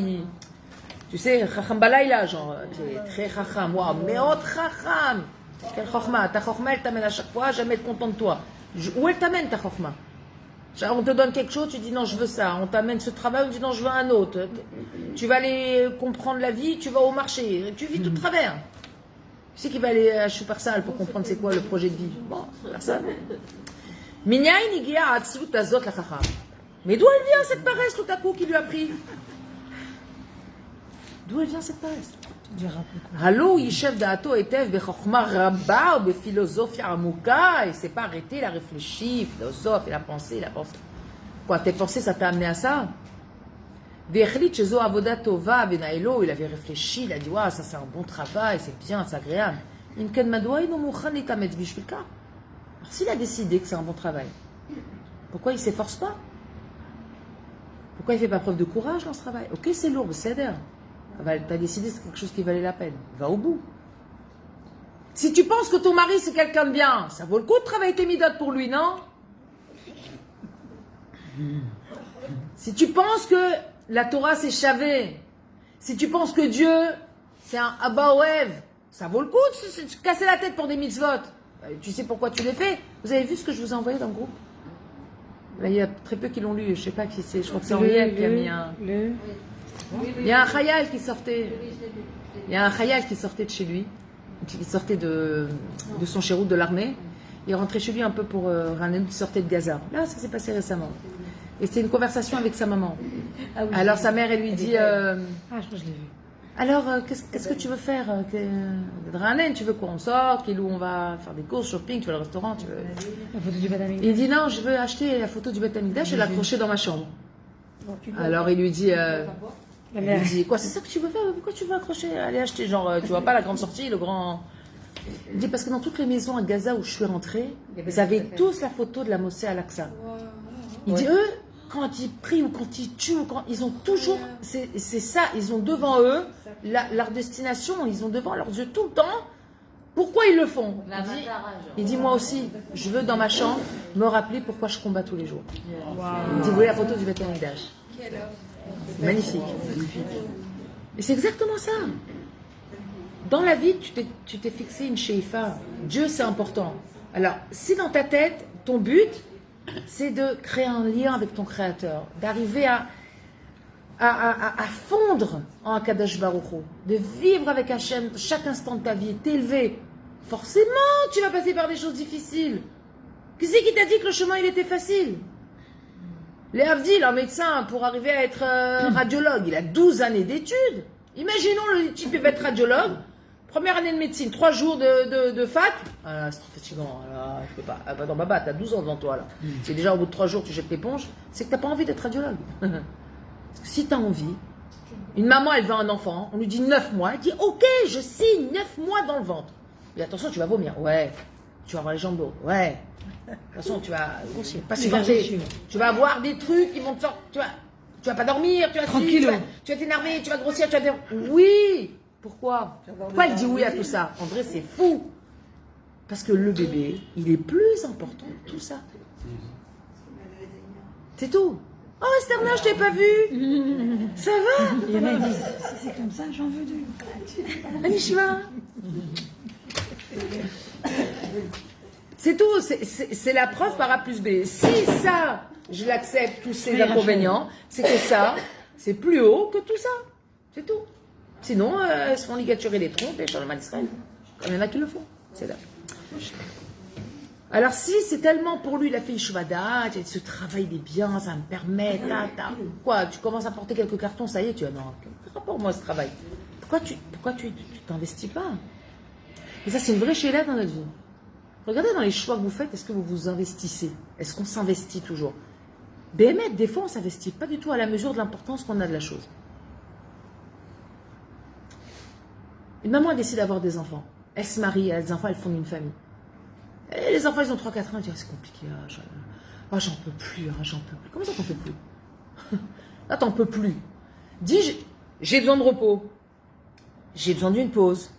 tu sais, Chacham Balaïla, genre, tu es très Chacham, waouh, mais autre Chacham. Quelle Chachma? Ta Chachma, elle t'amène à chaque fois à jamais être content de toi. Où elle t'amène ta Chachma? On te donne quelque chose, tu dis non, je veux ça. On t'amène ce travail, on dit non, je veux un autre. Tu vas aller comprendre la vie, tu vas au marché, tu vis tout de travers. Tu sais qu'il va aller à Chuparsal pour comprendre c'est quoi le projet de vie. Bon, personne. Minyaï Nigia Atzlut Azot la Chacham. Mais d'où elle vient cette paresse tout à coup qui lui a pris? D'où elle vient cette paresse? Allô, Yishev Da'ato Etev Bechokma Rabba ou Bephilosophie Amuka. Il s'est pas arrêté, il a réfléchi, philosophe, il a pensé, Quoi, tes pensées, ça t'a amené à ça? Vechlit Chezo Avoda Tova Benailo, il avait réfléchi, il a dit, waouh, ça c'est un bon travail, c'est bien, c'est agréable. Imken Madouaï no Mouchan et Tametz Bishvilka. Alors s'il a décidé que c'est un bon travail, pourquoi il ne s'efforce pas? Pourquoi il ne fait pas preuve de courage dans ce travail? Ok, c'est lourd, c'est d'air. Tu as décidé que c'est quelque chose qui valait la peine. Va au bout. Si tu penses que ton mari c'est quelqu'un de bien, ça vaut le coup de travailler tes midotes pour lui, non? Si tu penses que la Torah c'est chavé, si tu penses que Dieu c'est un Abaoev, ça vaut le coup de se casser la tête pour des mitzvot. Tu sais pourquoi tu les fais? Vous avez vu ce que je vous ai envoyé dans le groupe? Là, il y a très peu qui l'ont lu. Je ne sais pas qui c'est. Je crois que c'est Henriette qui a mis un. Il y a un Chayal qui sortait. Il y a un Chayal qui sortait de chez lui. Qui sortait de son chéroute de l'armée. Il est rentré chez lui un peu pour Ranen, qui sortait de Gaza. Là, ça s'est passé récemment. Et c'était une conversation avec sa maman. Ah oui, alors sa mère, elle lui dit. Ah, je crois que je l'ai vu. Alors, qu'est-ce que tu veux faire? Ranen, tu veux quoi? On sort, où on va faire des courses, shopping, tu veux le restaurant, tu veux... La photo du Beth Amikdash. Il dit non, je veux acheter la photo du Beth Amikdash et l'accrocher dans ma chambre. Alors il lui dit, quoi, c'est ça que tu veux faire? Pourquoi tu veux accrocher? Aller acheter, genre, tu vois pas la grande sortie, le grand... Il dit, parce que dans toutes les maisons à Gaza où je suis rentrée, ils avaient tous la photo de la Mossé Al-Aqsa. Il dit, eux, quand ils prient ou quand ils tuent, ou quand ils ont toujours, c'est ça, ils ont devant eux leur destination, ils ont devant leurs yeux tout le temps. Pourquoi ils le font? Il dit moi aussi, je veux dans ma chambre me rappeler pourquoi je combats tous les jours. Il dit vous voyez la photo du Beth Amikdash? Magnifique. Et c'est exactement ça. dans la vie, tu t'es fixé une sheifa. Dieu, c'est important. Alors, si dans ta tête, ton but, c'est de créer un lien avec ton Créateur, d'arriver à fondre en Akadosh Baruch Hu, de vivre avec Hachem chaque instant de ta vie, t'élever, forcément, tu vas passer par des choses difficiles. Qui c'est qui t'a dit que le chemin, il était facile? Les Avdil, un médecin, pour arriver à être radiologue, il a 12 années d'études. Imaginons le type qui va être radiologue, première année de médecine, 3 jours de fac. Ah là, c'est trop fatigant, là, je peux pas. Ah bah non, baba, t'as 12 ans devant toi, là. Si déjà au bout de 3 jours, tu jettes l'éponge, c'est que t'as pas envie d'être radiologue. Parce que si t'as envie, une maman, elle veut un enfant, on lui dit 9 mois, elle dit, ok, je signe 9 mois dans le ventre. Mais attention, tu vas vomir. Ouais. Tu vas avoir les jambes lourdes. Ouais. De toute façon, tu vas pas supporter. Tu vas avoir des trucs qui vont te sortir. Tu vas pas dormir, tu vas t'énerver, tu vas grossir, tu vas dire oui. Pourquoi elle dit oui à tout ça? En vrai, c'est fou. Parce que le bébé, il est plus important que tout ça. C'est tout. Oh, Esterna, je t'ai pas vu. Ça va? Il y en a qui disent, si c'est comme ça, j'en veux deux. Anishma. C'est tout, c'est la preuve par A plus B. Si ça, je l'accepte, tous ces inconvénients, c'est que ça, c'est plus haut que tout ça. C'est tout. Sinon, elles se font ligaturer les trompes et Charlemagne d'Israël. Comme il y en a qui le font. C'est là. Alors si c'est tellement pour lui, il a fait Ishvada, ce travail des biens, ça me permet, quoi, tu commences à porter quelques cartons, ça y est, tu as non, quel rapport moi ce travail? Pourquoi tu t'investis pas? Et ça, c'est une vraie chéla dans notre vie. Regardez dans les choix que vous faites, est-ce que vous vous investissez? Est-ce qu'on s'investit toujours? BMF, des fois, on ne s'investit pas du tout à la mesure de l'importance qu'on a de la chose. Une maman, elle décide d'avoir des enfants. Elle se marie, elle a des enfants, elle fonde une famille. Et les enfants, ils ont 3-4 ans, ils disent, c'est compliqué, j'en peux plus, j'en peux plus. Comment ça, t'en peux plus? Là, t'en peux plus. Dis, j'ai besoin de repos. J'ai besoin d'une pause.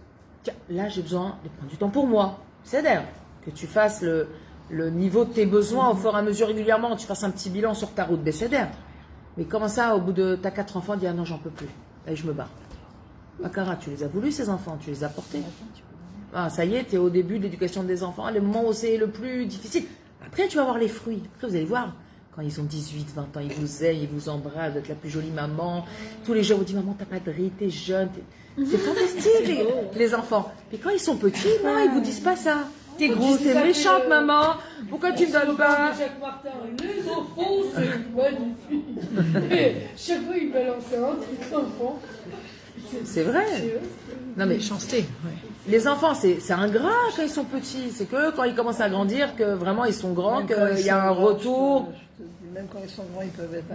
Tiens, là, j'ai besoin de prendre du temps pour moi. C'est-à-dire que tu fasses le niveau de tes besoins au fur et à mesure régulièrement, tu fasses un petit bilan sur ta route Besséder. Mais comment ça, au bout de ta 4 enfants, dis, ah non, j'en peux plus. Allez, je me barre. Akara, tu les as voulu, ces enfants, tu les as portés. Ah, ça y est, tu es au début de l'éducation des enfants, le moment où c'est le plus difficile. Après, tu vas voir les fruits. Après, vous allez voir, quand ils ont 18, 20 ans, ils vous aiment, ils vous embrassent, vous êtes la plus jolie maman. Tous les jours, vous dites, maman, t'as pas de riz, t'es jeune. C'est fantastique, les enfants. Puis quand ils sont petits, non, ils vous disent pas ça. T'es grosse, t'es méchante, maman. Pourquoi tu me donnes pas? Jacques Martin, les enfants, c'est magnifique. Chaque fois, il balançait un truc d'enfant. C'est vrai. Non mais Méchanceté. les enfants, c'est ingrat quand ils sont petits. C'est que quand ils commencent à grandir, que vraiment ils sont grands, qu'il y a un retour. Même quand ils sont grands, ils peuvent être.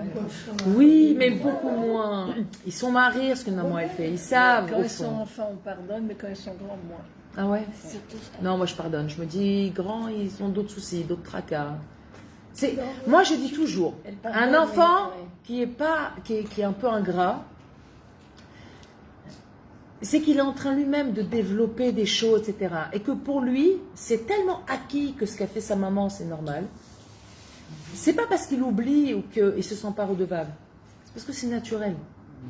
Oui, mais beaucoup moins. Ils sont mariés, ce que maman elle fait. Ils savent. Quand au ils fond. sont enfants, on pardonne, mais quand ils sont grands, moins. Ah ouais? Non, moi je pardonne. Je me dis, grands, ils ont d'autres soucis, d'autres tracas. Moi je dis toujours, un enfant qui est un peu ingrat, c'est qu'il est en train lui-même de développer des choses, etc. Et que pour lui, c'est tellement acquis que ce qu'a fait sa maman, c'est normal. C'est pas parce qu'il oublie ou qu'il se sent pas redevable. C'est parce que c'est naturel.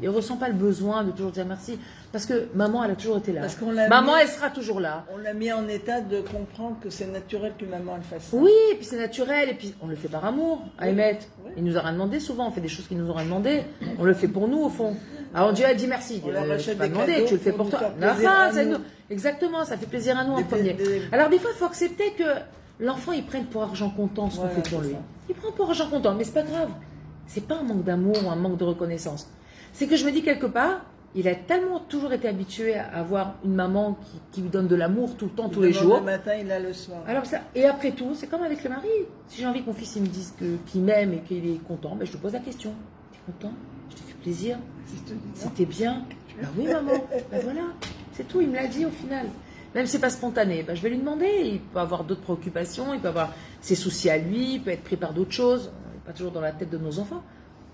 Il ne ressent pas le besoin de toujours dire merci. Parce que maman, elle a toujours été là. Maman, elle sera toujours là. On l'a mis en état de comprendre que c'est naturel qu'une maman elle fasse ça. Oui, et puis c'est naturel, et puis on le fait par amour, à émettre. Oui. Il nous a rien demandé souvent, on fait des choses qu'il nous ont rien demandé. On le fait pour nous, au fond. Alors Dieu a dit merci. On leur achète pas des demandé, cadeaux tu le fais pour pour nous toi. faire plaisir à C'est nous. nous. Exactement, ça fait plaisir à nous en premier. des- Alors des fois, il faut accepter que l'enfant, il prenne pour argent comptant ce qu'on Voilà, fait pour c'est lui. ça. Il prend pour argent comptant, mais c'est pas grave. C'est pas un manque d'amour ou un manque de reconnaissance. C'est que je me dis quelque part, il a tellement toujours été habitué à avoir une maman qui lui donne de l'amour tout le temps, tous les jours. Le matin, il a le soir. Alors ça, et après tout, c'est comme avec le mari. Si j'ai envie que mon fils il me dise qu'il m'aime et qu'il est content, ben je te pose la question. T'es content? Je t'ai fait plaisir? C'était bien? Ben oui maman, ben voilà. C'est tout, il me l'a dit au final. Même si c'est pas spontané, ben je vais lui demander. Il peut avoir d'autres préoccupations, il peut avoir ses soucis à lui, il peut être pris par d'autres choses. On n'est pas toujours dans la tête de nos enfants.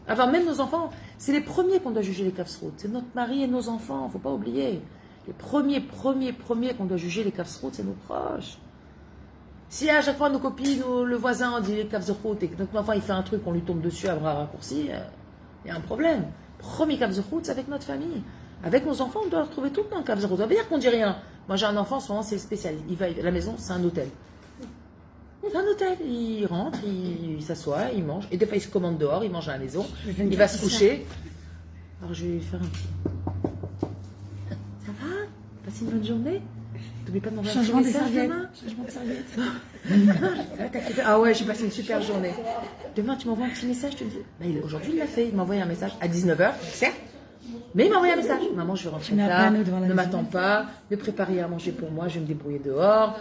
Enfin, même nos enfants, c'est les premiers qu'on doit juger les kafsrout. C'est notre mari et nos enfants, faut pas oublier. Les premiers qu'on doit juger les kafsrout, c'est nos proches. Si à chaque fois nos copines ou le voisin dit les kafsrout et que notre enfant il fait un truc, on lui tombe dessus à bras raccourcis, il y a un problème. Premier kafsrout, c'est avec notre famille. Avec nos enfants, on doit leur trouver tout le temps un cave zéro. Ça veut dire qu'on dit rien. Moi, j'ai un enfant, souvent, c'est spécial. Il va à la maison, c'est un hôtel. C'est un hôtel. Il rentre, il s'assoit, il mange. Et des fois, il se commande dehors, il mange à la maison. Il va se coucher. Alors, je vais lui faire un petit. Ça va? Passe une bonne journée? N'oublie pas de m'envoyer un petit message demain. Changement de serviette. Ah ouais, j'ai passé une super journée. Demain, tu m'envoies un petit message, tu me dis. Bah, aujourd'hui, il l'a fait. Il m'a envoyé un message à 19h, certes. Mais il m'a envoyé un message. Maman, je vais rentrer tard. Ne m'attends pas. Ne préparer à manger pour moi. Je vais me débrouiller dehors.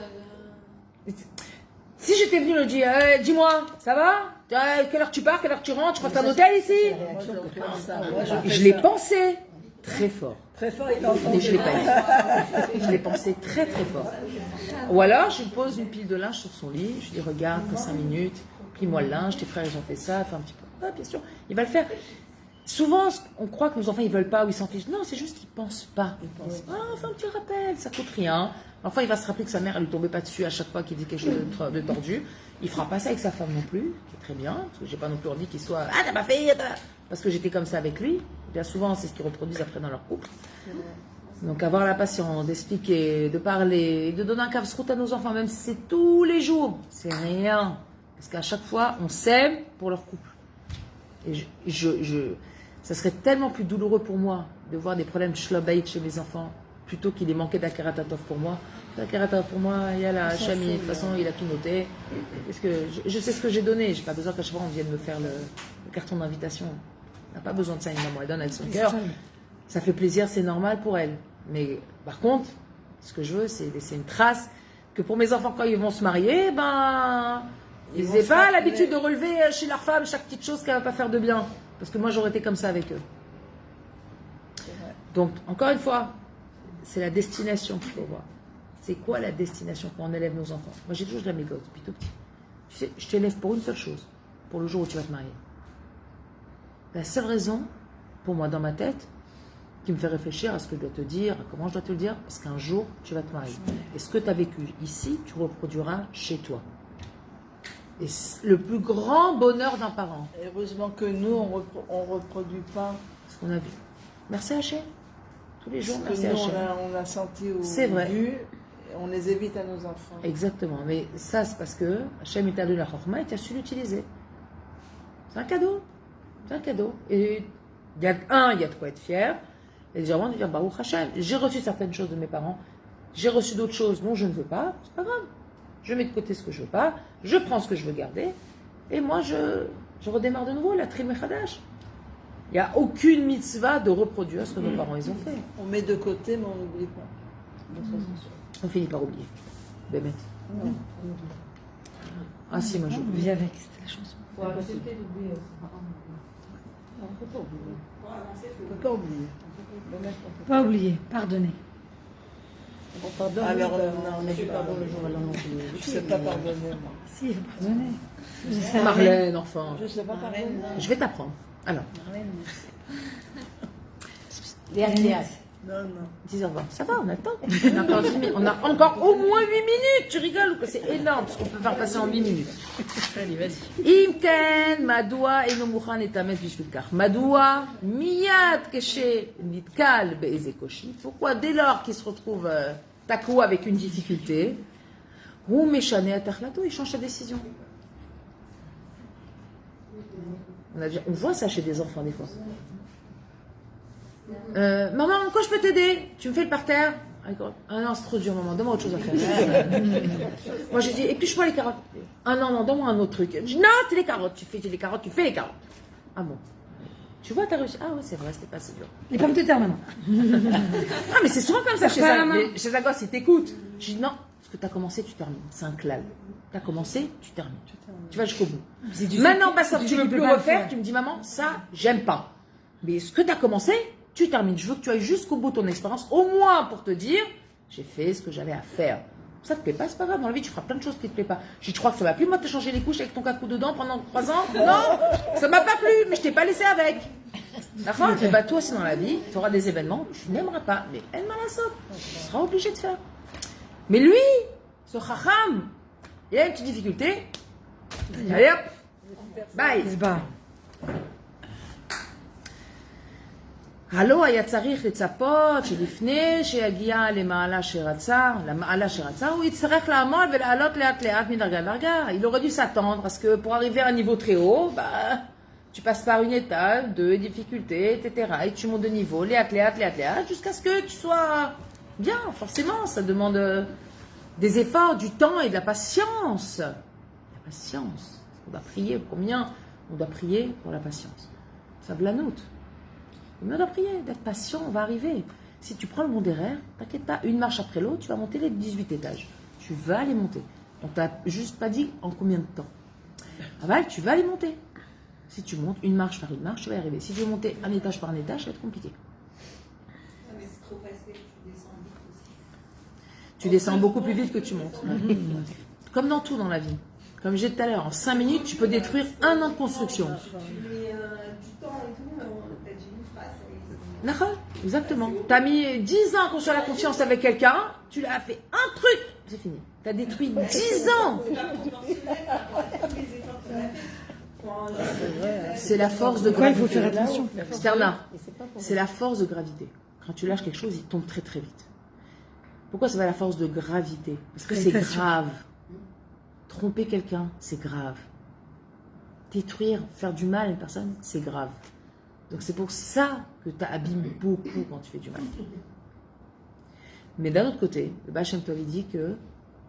Si j'étais venue le dire, dis-moi, ça va? Quelle heure tu pars? Quelle heure tu rentres? Tu crois que c'est un hôtel ici? Je l'ai pensé très fort. Très fort, il entend. Et je l'ai pas dit. Je l'ai pensé très très fort. Ou alors, je lui pose une pile de linge sur son lit. Je lui dis, regarde, que 5 minutes. Plie-moi le linge. Tes frères, ils ont fait ça. Fais un petit peu. Ah, bien sûr. Il va le faire. Souvent, on croit que nos enfants, ils veulent pas ou ils s'en fichent. Non, c'est juste qu'ils pensent pas. Ah, fais un petit rappel. Ça coûte rien. L'enfant, il va se rappeler que sa mère, elle lui tombait pas dessus à chaque fois qu'il dit quelque chose de tordu. Il fera pas ça avec sa femme non plus, qui est très bien. Parce que j'ai pas non plus envie qu'il soit, ah, t'as pas fait, parce que j'étais comme ça avec lui. Bien souvent, c'est ce qu'ils reproduisent après dans leur couple. Donc, avoir la patience d'expliquer, de parler, de donner un casse-route à nos enfants, même si c'est tous les jours, c'est rien. Parce qu'à chaque fois, on s'aime pour leur couple. Et ça serait tellement plus douloureux pour moi de voir des problèmes de shlobait chez mes enfants, plutôt qu'il ait manqué d'Akeratatov pour moi. D'Akeratatov pour moi, il y a la Chami, de toute façon, il a tout noté. Parce que je sais ce que j'ai donné, j'ai pas besoin qu'à chaque fois on vienne me faire le carton d'invitation. On n'a pas besoin de ça, une maman, elle donne avec son cœur. Ça fait plaisir, c'est normal pour elle. Mais par contre, ce que je veux, c'est laisser une trace que pour mes enfants, quand ils vont se marier, ils n'aient pas l'habitude de relever chez leur femme chaque petite chose qu'elle ne va pas faire de bien. Parce que moi, j'aurais été comme ça avec eux. Donc, encore une fois, c'est la destination qu'il faut voir. C'est quoi la destination quand on élève nos enfants? Moi, j'ai toujours de la mégote depuis tout petit. Tu sais, je t'élève pour une seule chose, pour le jour où tu vas te marier. La seule raison, pour moi, dans ma tête, qui me fait réfléchir à ce que je dois te dire, à comment je dois te le dire, parce qu'un jour, tu vas te marier. Et ce que tu as vécu ici, tu reproduiras chez toi. Et le plus grand bonheur d'un parent. Et heureusement que nous, on reproduit pas ce qu'on a vu. Merci Hachem. Tous les jours, merci nous, Hachem. on a senti ou c'est vrai. vu, on les évite à nos enfants. Exactement. Mais ça, c'est parce que Hachem t'a donné la chorma et tu as su l'utiliser. C'est un cadeau. C'est un cadeau. Et il y a de quoi être fier. Et vraiment de dire, Baruch Hachem, j'ai reçu certaines choses de mes parents. J'ai reçu d'autres choses dont je ne veux pas. C'est pas grave. Je mets de côté ce que je veux pas, je prends ce que je veux garder, et moi je redémarre de nouveau, la trim echadash. Il n'y a aucune mitzvah de reproduire ce que nos parents ils ont fait. On met de côté, mais on n'oublie pas. On finit par oublier. Bémet. Ah si, moi j'oublie. Vis avec, c'était la chanson. Faut accepter d'oublier. On ne peut pas oublier. On ne peut pas oublier. Pas oublier, pardonner. On pardonne. Alors, non, mais je pardonne le jour à l'an. Je ne sais pas pardonner, moi. Si, il faut pardonner. Marlène, enfin. Je ne sais pas pardonner. Je vais t'apprendre. Alors. Léa. Non. 10h20. Ça va, on a le temps. On a encore 10 minutes. On a encore au moins 8 minutes. Tu rigoles ou quoi? C'est énorme ce qu'on peut faire passer en 8 minutes. Allez, vas-y. Imken, Madoua, Eno Mouchan et Tamet Bishvilkar. Madoua, Miyad, Keshe, Nitkal, Beezekoshi. Pourquoi, dès lors qu'il se retrouve takou avec une difficulté, ou Meshane Atachlato, il change sa décision. On voit ça chez des enfants des fois. Maman, quoi je peux t'aider? Tu me fais le parterre? Ah non, c'est trop dur, maman, donne-moi autre chose à faire. Moi j'ai dit, épluche-moi les carottes. Ah non, donne-moi un autre truc. Je dis, non, c'est les carottes, tu fais les carottes. Ah bon? Tu vois, t'as réussi. Ah oui, c'est vrai, c'était pas si dur. Les pommes de terre, maman. Ah, mais c'est souvent comme ça chez un gosse, il t'écoute. Je dis, non, ce que t'as commencé, tu termines. C'est un clal. T'as commencé, tu termines. Tu vas jusqu'au bout. Maintenant, ça, tu veux plus refaire, tu me dis, maman, ça, j'aime pas. Mais ce que t'as commencé, tu termines. Je veux que tu ailles jusqu'au bout de ton expérience, au moins pour te dire, j'ai fait ce que j'avais à faire. Ça te plaît pas, c'est pas grave. Dans la vie, tu feras plein de choses qui te plaît pas. Je crois que ça va plus, moi, te changer les couches avec ton cacou dedans pendant 3 ans. Non, ça m'a pas plu, mais je t'ai pas laissé avec. D'accord? Et bah, toi aussi, dans la vie, tu auras des événements que tu n'aimeras pas. Mais elle m'a la sotte. Tu seras obligé de faire. Mais lui, ce chacham, il a une petite difficulté. Allez hop. Bye. Il se bat. הלא היה צריך לצפות שלפני שיגיע למעלה שרצה, הוא יצטרך לעמוד ולעלות לאט לאט מדרגה לדרגה. Il aurait dû s'attendre parce que pour arriver à un niveau très haut, tu passes par une étape de difficulté, etc. Et tu montes de niveau, léat, jusqu'à ce que tu sois bien. Forcément, ça demande des efforts, du temps et de la patience. La patience. On doit prier. Combien on doit prier pour la patience? Ça blanoute. Mais on doit prier, d'être patient, on va arriver. Si tu prends le mont d'Errer, t'inquiète pas, une marche après l'autre, tu vas monter les 18 étages. Tu vas les monter. On t'a juste pas dit en combien de temps. Aval, tu vas les monter. Si tu montes une marche par une marche, tu vas y arriver. Si tu veux monter un étage par un étage, ça va être compliqué. Mais c'est trop facile, tu descends vite aussi. Tu descends beaucoup plus vite que tu montes. Comme dans tout dans la vie. Comme je disais tout à l'heure, en 5 minutes, tu peux détruire 1 an de construction. Tu mets du temps et tout, t'as dit une phrase. D'accord, exactement. Tu as mis 10 ans à construire la confiance avec quelqu'un, tu l'as fait un truc, c'est fini. Tu as détruit 10 ans. C'est pas proportionnel à tous les efforts qu'on a fait. C'est la force de Pourquoi il gravité. faut faire attention? Sterna, c'est la force de gravité. Quand tu lâches quelque chose, il tombe très très vite. Pourquoi ça va la force de gravité? Parce que c'est grave. Tromper quelqu'un, c'est grave. Détruire, faire du mal à une personne, c'est grave. Donc c'est pour ça que tu abîmes beaucoup quand tu fais du mal. Mais d'un autre côté, le Baal Shem Tov dit que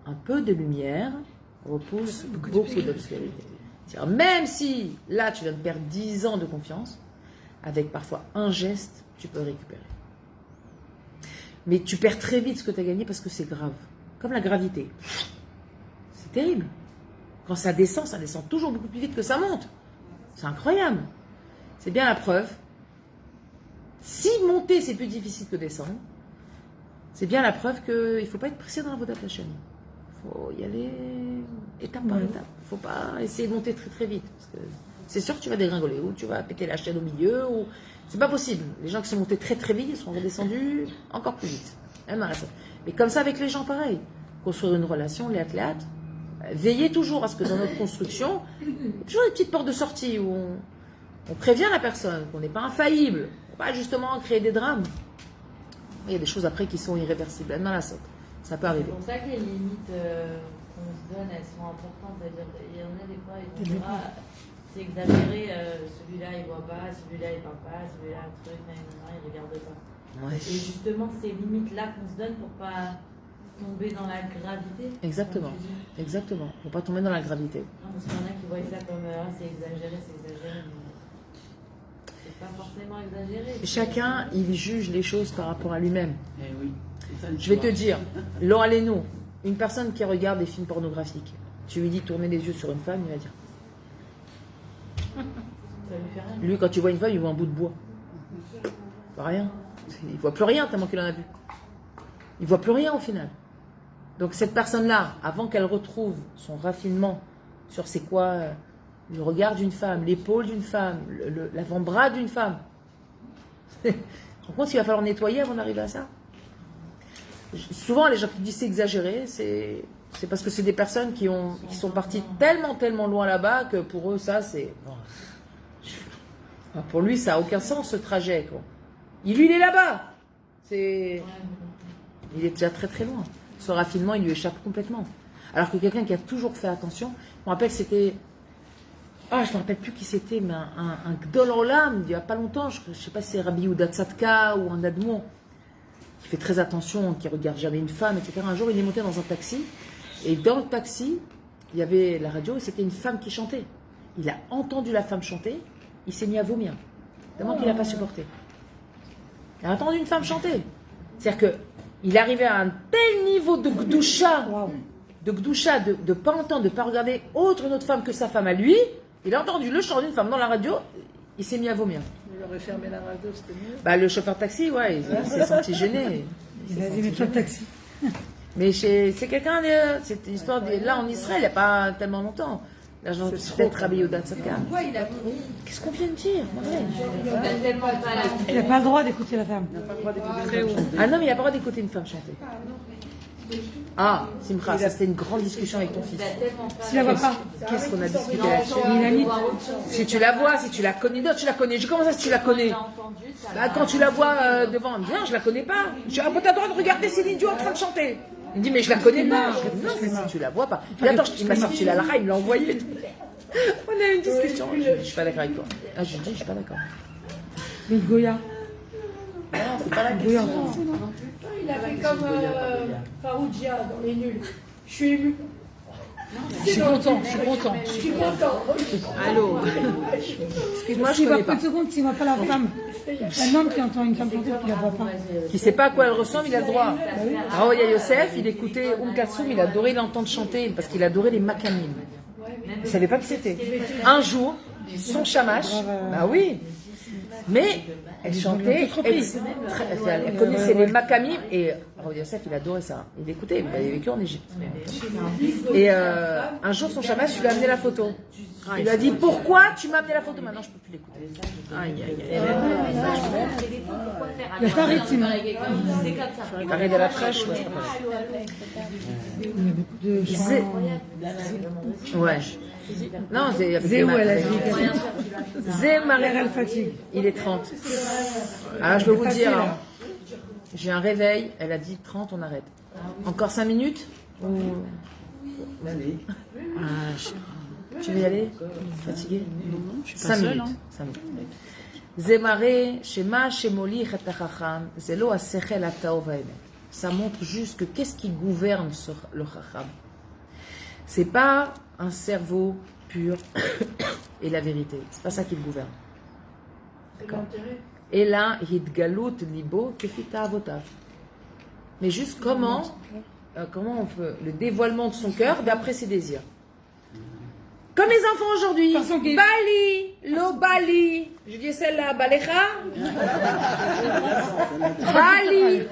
un peu de lumière repousse beaucoup d'obscurité. C'est-à-dire, même si là tu viens de perdre 10 ans de confiance, avec parfois un geste, tu peux récupérer. Mais tu perds très vite ce que tu as gagné parce que c'est grave. Comme la gravité. C'est terrible. Quand ça descend toujours beaucoup plus vite que ça monte. C'est incroyable. C'est bien la preuve. Si monter c'est plus difficile que descendre, c'est bien la preuve qu'il ne faut pas être pressé dans la Avodat Hashem. Il faut y aller étape par étape. Il ne faut pas essayer de monter très très vite. Parce que c'est sûr que tu vas dégringoler ou tu vas péter la chaîne au milieu. Ou... C'est pas possible. Les gens qui sont montés très très vite, ils sont redescendus encore plus vite. Mais comme ça avec les gens, pareil. Construire une relation, les athlètes. Veillez toujours à ce que dans notre construction, il y a toujours des petites portes de sortie où on prévient la personne, qu'on n'est pas infaillible. On ne va pas justement créer des drames. Il y a des choses après qui sont irréversibles. Ça peut arriver. C'est pour ça que les limites qu'on se donne, elles sont importantes. C'est-à-dire qu'il y en a des fois, ils vont dire, c'est exagéré, celui-là il voit pas, celui-là il parle pas, celui-là un truc, il regarde pas. Ouais. Et justement, ces limites-là qu'on se donne pour pas tomber dans la gravité. Exactement. Exactement. Faut pas tomber dans la gravité. Non, parce qu'il y en a qui voient ça comme c'est exagéré, mais c'est pas forcément exagéré. Chacun, il juge les choses par rapport à lui-même. Eh oui. Je vais te dire, Laura Leno, une personne qui regarde des films pornographiques, tu lui dis tourner les yeux sur une femme, il va dire. Ça lui fait rien. Lui, quand tu vois une femme, il voit un bout de bois. Il voit rien. Il voit plus rien tellement qu'il en a vu. Il voit plus rien au final. Donc cette personne-là, avant qu'elle retrouve son raffinement sur c'est quoi le regard d'une femme, l'épaule d'une femme, l'avant-bras d'une femme, tu te rends compte qu'il va falloir nettoyer avant d'arriver à ça? Souvent, les gens qui disent c'est exagéré, c'est parce que c'est des personnes qui sont parties tellement loin là-bas que pour eux, ça, c'est... Pour lui, ça n'a aucun sens, ce trajet, quoi. Lui, il est là-bas. Il est déjà très loin. Ce raffinement, il lui échappe complètement. Alors que quelqu'un qui a toujours fait attention, je me rappelle que c'était... je ne me rappelle plus qui c'était, mais un Gdol Olam, il n'y a pas longtemps, je ne sais pas si c'est Rabbi Yehuda Tzadka ou un Admour, qui fait très attention, qui ne regarde jamais une femme, etc. Un jour, il est monté dans un taxi, et dans le taxi, il y avait la radio, et c'était une femme qui chantait. Il a entendu la femme chanter, il s'est mis à vomir, tellement qu'il n'a pas supporté. Il a entendu une femme chanter. C'est-à-dire qu'il arrivait à un tel niveau de gdoucha, de ne pas entendre, de ne pas regarder une autre femme que sa femme à lui. Il a entendu le chant d'une femme dans la radio, il s'est mis à vomir. Il aurait fermé la radio, c'était mieux. Le chauffeur de taxi, ouais, il s'est senti gêné. Il a dit, mets-toi le taxi. Mais c'est quelqu'un, c'est une histoire là en Israël, il n'y a pas tellement longtemps. Là, peut-être Rabbi Yehuda Tzadka. Pourquoi il a Qu'est-ce qu'on vient de dire? Il n'a pas le droit d'écouter la femme. Ah non, mais il n'a pas le droit d'écouter une femme chanter. Ah, Simcha, ça c'était une grande discussion avec ton fils. Si la vois pas. Qu'est-ce qu'on a discuté là-dessus? Milanite. Si tu la vois, si tu la connais, non, tu la connais. Comment ça, si tu la connais? Bah, quand tu la vois devant, bien, je la connais pas. Tu as pas le droit de regarder Céline Dion en train de chanter. Il me dit, mais je la connais pas. Je dis, non, si tu la vois pas. Puis attends, il m'a sorti la lara, il me l'a envoyé. On a eu une discussion. Je suis pas d'accord avec toi. Ah, je dis, je suis pas d'accord. Le Goya. Non, c'est pas la Goya. Il a fait comme Faroudia dans Les Nuls. Je suis ému. Je suis content. Je suis content. Allô. Excuse-moi, je S'il voit connais pas pas. de seconde, s'il voit pas la femme. Un homme qui entend une femme chanter, qui la voit pas. Qui sait pas à quoi elle ressemble, il a le droit. Ah, il y a Yosef, il écoutait Kassoum, il adorait l'entendre chanter parce qu'il adorait les makamim. Il savait pas qui c'était. Un jour, son chamash, bah oui, mais elle chantait, elle connaissait les makamim et Yosef, il adorait ça. Il écoutait, il avait vécu en Égypte. Et un jour, son chamash, lui a amené la photo. Il lui a dit, pourquoi tu m'as amené la photo? Maintenant, je peux plus l'écouter. Aïe, aïe, aïe. Le Farid, sinon. Farid de la trèche, ouais, c'est pas mal. Ouais. Non, Zéou, elle a dit. Zé Marie, Elle fatigue. il est 30. Alors, je peux vous dire, hein, j'ai un réveil, elle a dit 30, on arrête. Encore 5 minutes ou... Tu veux y aller? Fatigué? Je suis 5 minutes. 5 minutes. Zémaré, Shema, Shemoli, Chetachacham, Zelo, Asechel, Ataov, Haemet. Ça montre juste que qu'est-ce qui gouverne le Chacham? C'est pas un cerveau pur et la vérité. C'est pas ça qui le gouverne. D'accord? Et là, Hidgalut, Libo, Kefita, Avotav. Mais juste comment on peut, le dévoilement de son cœur d'après ses désirs. Comme les enfants aujourd'hui. Bali, lo Bali. Je dis celle-là, Balecha. Bali.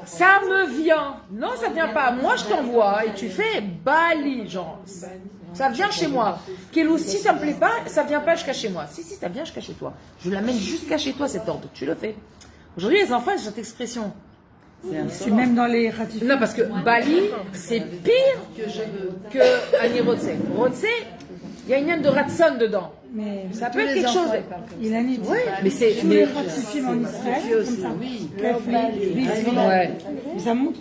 Ça me vient. Non, ça vient pas. Moi, je t'envoie et tu fais Bali, genre. Ça vient chez moi. Kelou, si ça me plaît pas, ça vient pas jusqu'à chez moi. Si, ça vient jusqu'à chez toi. Je l'amène jusqu'à chez toi, cet ordre. Tu le fais. Aujourd'hui, les enfants, ils ont cette expression. C'est même dans les ratifications. Non, parce que Bali, c'est pire que Ani Rotse. Rotse, il y a une âme de Ratson dedans. Mais ça peut être quelque chose. Il a dit. Oui, mais c'est. Tous les ratifiés en Israël, comme ça. Ouais. Ça montre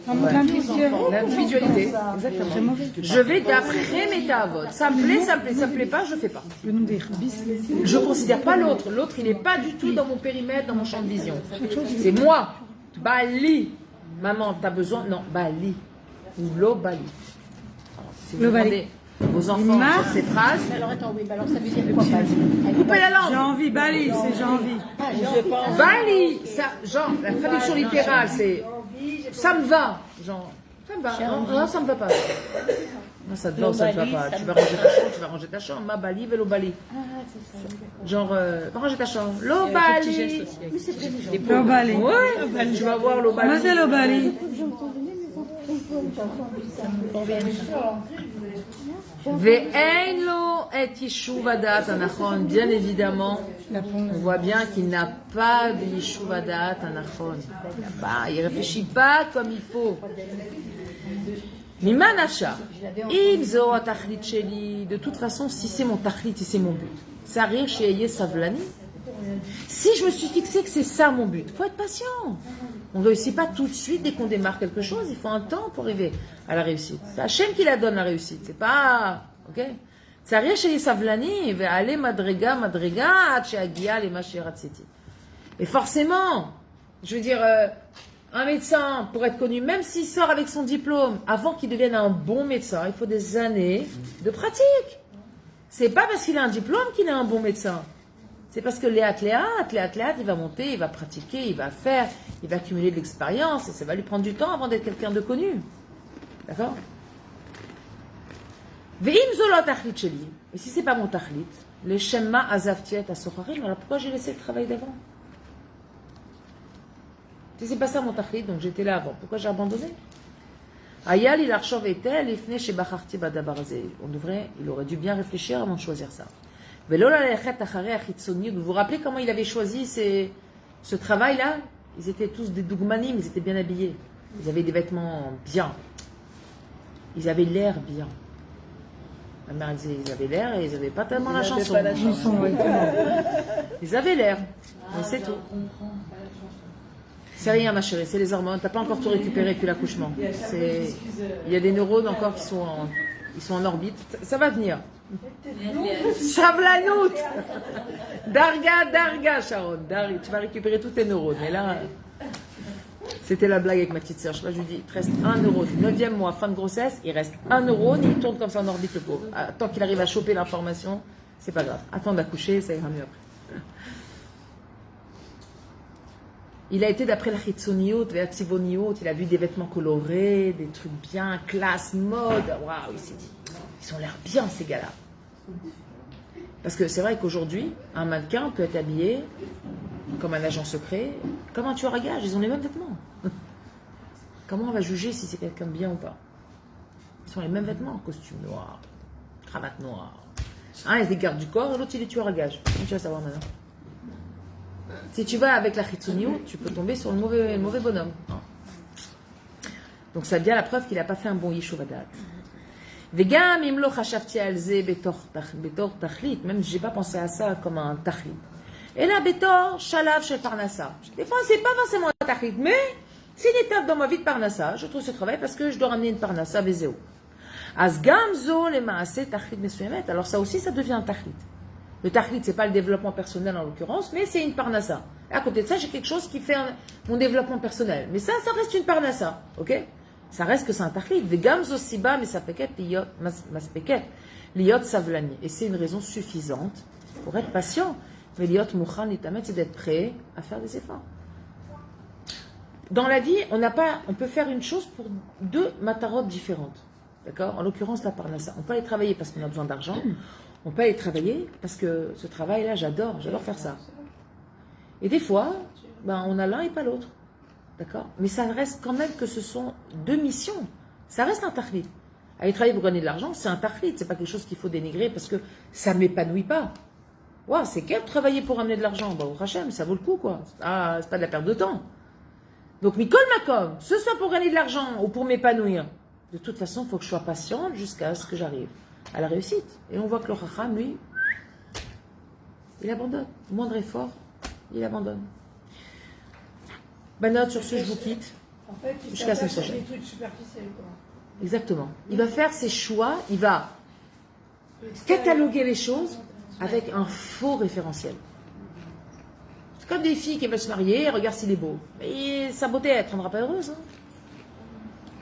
L'individualité. Exactement. Je vais d'après mes tavotes. Ça me plaît, ça me plaît pas, je fais pas. Je considère pas l'autre. L'autre, il n'est pas du tout dans mon périmètre, dans mon champ de vision. C'est moi. Bali. Maman, t'as besoin? Non, Bali. Ou lo Bali. Alors, si vous demandez aux enfants sur ces phrases. Alors attends, oui, alors ça veut dire quoi, Bali? Coupez la langue. J'ai envie, Bali, c'est j'ai envie. Bali, ça, genre, la traduction littérale, c'est ça me va. Genre, ça me va. Non, ça me va pas. Non, ça te va ou ça te va pas. Tu vas ranger ta chambre, ma Bali, vélo Bali. Genre, ranger ta chambre. Lo Bali. Lo Bali. Ouais, tu vas voir Lo Bali. Moi, c'est Lo Bali. Ve'ein lo et yishuv hadat anachon. Bien évidemment, on voit bien qu'il n'a pas de yishuv hadat anachon. Il réfléchit pas comme il faut. Mima nasha. Ibzo atachlit sheli. De toute façon, si c'est mon tachlit, si c'est mon but. Sarir sheyeye savlani. Si je me suis fixé que c'est ça mon but, il faut être patient. On ne réussit pas tout de suite dès qu'on démarre quelque chose. Il faut un temps pour arriver à la réussite. C'est Hachem qui la donne, la réussite. C'est pas... Ok? Sarir sheyeye savlani. Ve'ale madrega ad she'agia lema she'ratzeti. Et forcément, je veux dire... un médecin, pour être connu, même s'il sort avec son diplôme, avant qu'il devienne un bon médecin, il faut des années de pratique. C'est pas parce qu'il a un diplôme qu'il est un bon médecin. C'est parce que léat, il va monter, il va pratiquer, il va faire, il va accumuler de l'expérience, et ça va lui prendre du temps avant d'être quelqu'un de connu. D'accord? Et si c'est pas mon tachlit, les shemma azavtiet asocharim, alors pourquoi j'ai laissé le travail d'avant? C'est pas ça mon tachlit, donc j'étais là avant. Pourquoi j'ai abandonné? Ayal il archov etel ifne shebacharti badabarazé. Il aurait dû bien réfléchir avant de choisir ça. Vous vous rappelez comment il avait choisi ce travail-là? Ils étaient tous des dougmanim, ils étaient bien habillés. Ils avaient des vêtements bien. Ils avaient l'air bien. Ma mère disait ils avaient l'air et ils n'avaient pas tellement la chanson. Pas la chanson, ouais. Ils avaient l'air, mais c'est tout. C'est rien ma chérie, c'est les hormones. T'as pas encore tout récupéré depuis l'accouchement. Il y a des neurones encore qui sont en orbite. Ça va venir. Savlanout. Darga, Sharon. Tu vas récupérer tous tes neurones. Mais là, c'était la blague avec ma petite sœur. Je lui dis, il te reste 1 neurone. 9e mois, fin de grossesse, il reste 1 neurone. Il tourne comme ça en orbite le pauvre. Tant qu'il arrive à choper l'information, c'est pas grave. Attends d'accoucher, ça ira mieux après. Il a été d'après la Chitsoniot, la Tzivoniot, il a vu des vêtements colorés, des trucs bien, classe, mode. Waouh, il s'est dit, ils ont l'air bien ces gars-là. Parce que c'est vrai qu'aujourd'hui, un mannequin peut être habillé comme un agent secret, comme un tueur à gages, ils ont les mêmes vêtements. Comment on va juger si c'est quelqu'un de bien ou pas? Ils ont les mêmes vêtements, costume noir, cravate noire. Un, il est des gardes du corps, et l'autre, il est tueur à gages. Tu vas savoir maintenant. Si tu vas avec la Chitsoniot, tu peux tomber sur le mauvais bonhomme. Donc ça vient la preuve qu'il n'a pas fait un bon Yishuvadat. Vegam imlo chashavti alze betor tachlit. Même je n'ai pas pensé à ça comme un tachlit. Et là, betor shalav shel parnassa. Des fois, c'est pas forcément un tachlit, mais c'est une étape dans ma vie de parnassa. Je trouve ce travail parce que je dois ramener une parnassa vezeo. Asgam zo le maase tachlit mesuyemet. Alors ça aussi, ça devient un tachlit. Le tachlit, c'est pas le développement personnel en l'occurrence, mais c'est une parnassa. Et à côté de ça, j'ai quelque chose qui fait mon développement personnel. Mais ça reste une parnassa, ok? Ça reste que c'est un tachlit. Vegam zo siba mesapeket maspeket liot savlani. Et c'est une raison suffisante pour être patient. Mais liot mouchan litamet, c'est d'être prêt à faire des efforts. Dans la vie, on peut faire une chose pour 2 matarot différentes. D'accord? En l'occurrence, la parnassa. On peut aller travailler parce qu'on a besoin d'argent. On peut aller travailler parce que ce travail-là, j'adore faire ça. Et des fois, on a l'un et pas l'autre. D'accord? Mais ça reste quand même que ce sont 2 missions. Ça reste un tachlit. Aller travailler pour gagner de l'argent, c'est un tachlit. C'est pas quelque chose qu'il faut dénigrer parce que ça ne m'épanouit pas. Wow, c'est quel travailler pour amener de l'argent? Au Hachem, ça vaut le coup, quoi. Ah, c'est pas de la perte de temps. Donc, Mikol Makom, ce soit pour gagner de l'argent ou pour m'épanouir, de toute façon, il faut que je sois patiente jusqu'à ce que j'arrive à la réussite. Et on voit que le Chacham, lui, il abandonne. Moindre effort, il abandonne. Note sur ce, je vous quitte. En fait, il Jusqu'à la semaine s'attache à prochaine. des trucs superficiels, quoi. Exactement. Il va faire ses choix, il va cataloguer les choses avec un faux référentiel. C'est comme des filles qui veulent se marier, regarde s'il est beau. Mais sa beauté, elle ne te rendra pas heureuse. Hein.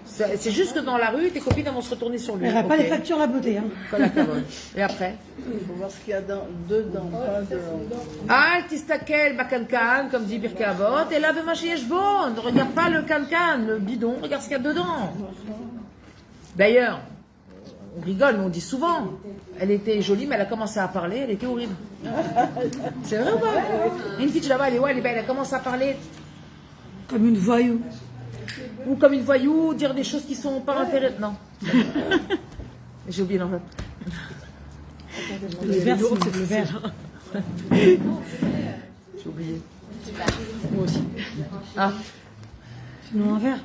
C'est juste que dans la rue, tes copines vont se retourner sur lui. Elle n'aura pas les factures à beauté. Hein. Et après? Il faut voir ce qu'il y a dedans, pas de... Al tistakel bakankan, comme dit Birkei Avot, et là, bon, ne regarde pas le cancan, le bidon, regarde ce qu'il y a dedans. D'ailleurs, on rigole, mais on dit souvent, elle était jolie, mais elle a commencé à parler, elle était horrible. C'est vrai ou pas? Une fille, tu la vois, elle est belle, elle a commencé à parler. Comme une voyou. Ou comme une voyou, dire des choses qui sont pas intéressantes. Non. J'ai oublié l'enveloppe. Le verre, c'est le verre. J'ai oublié. Moi aussi. Ah. Sinon un verre.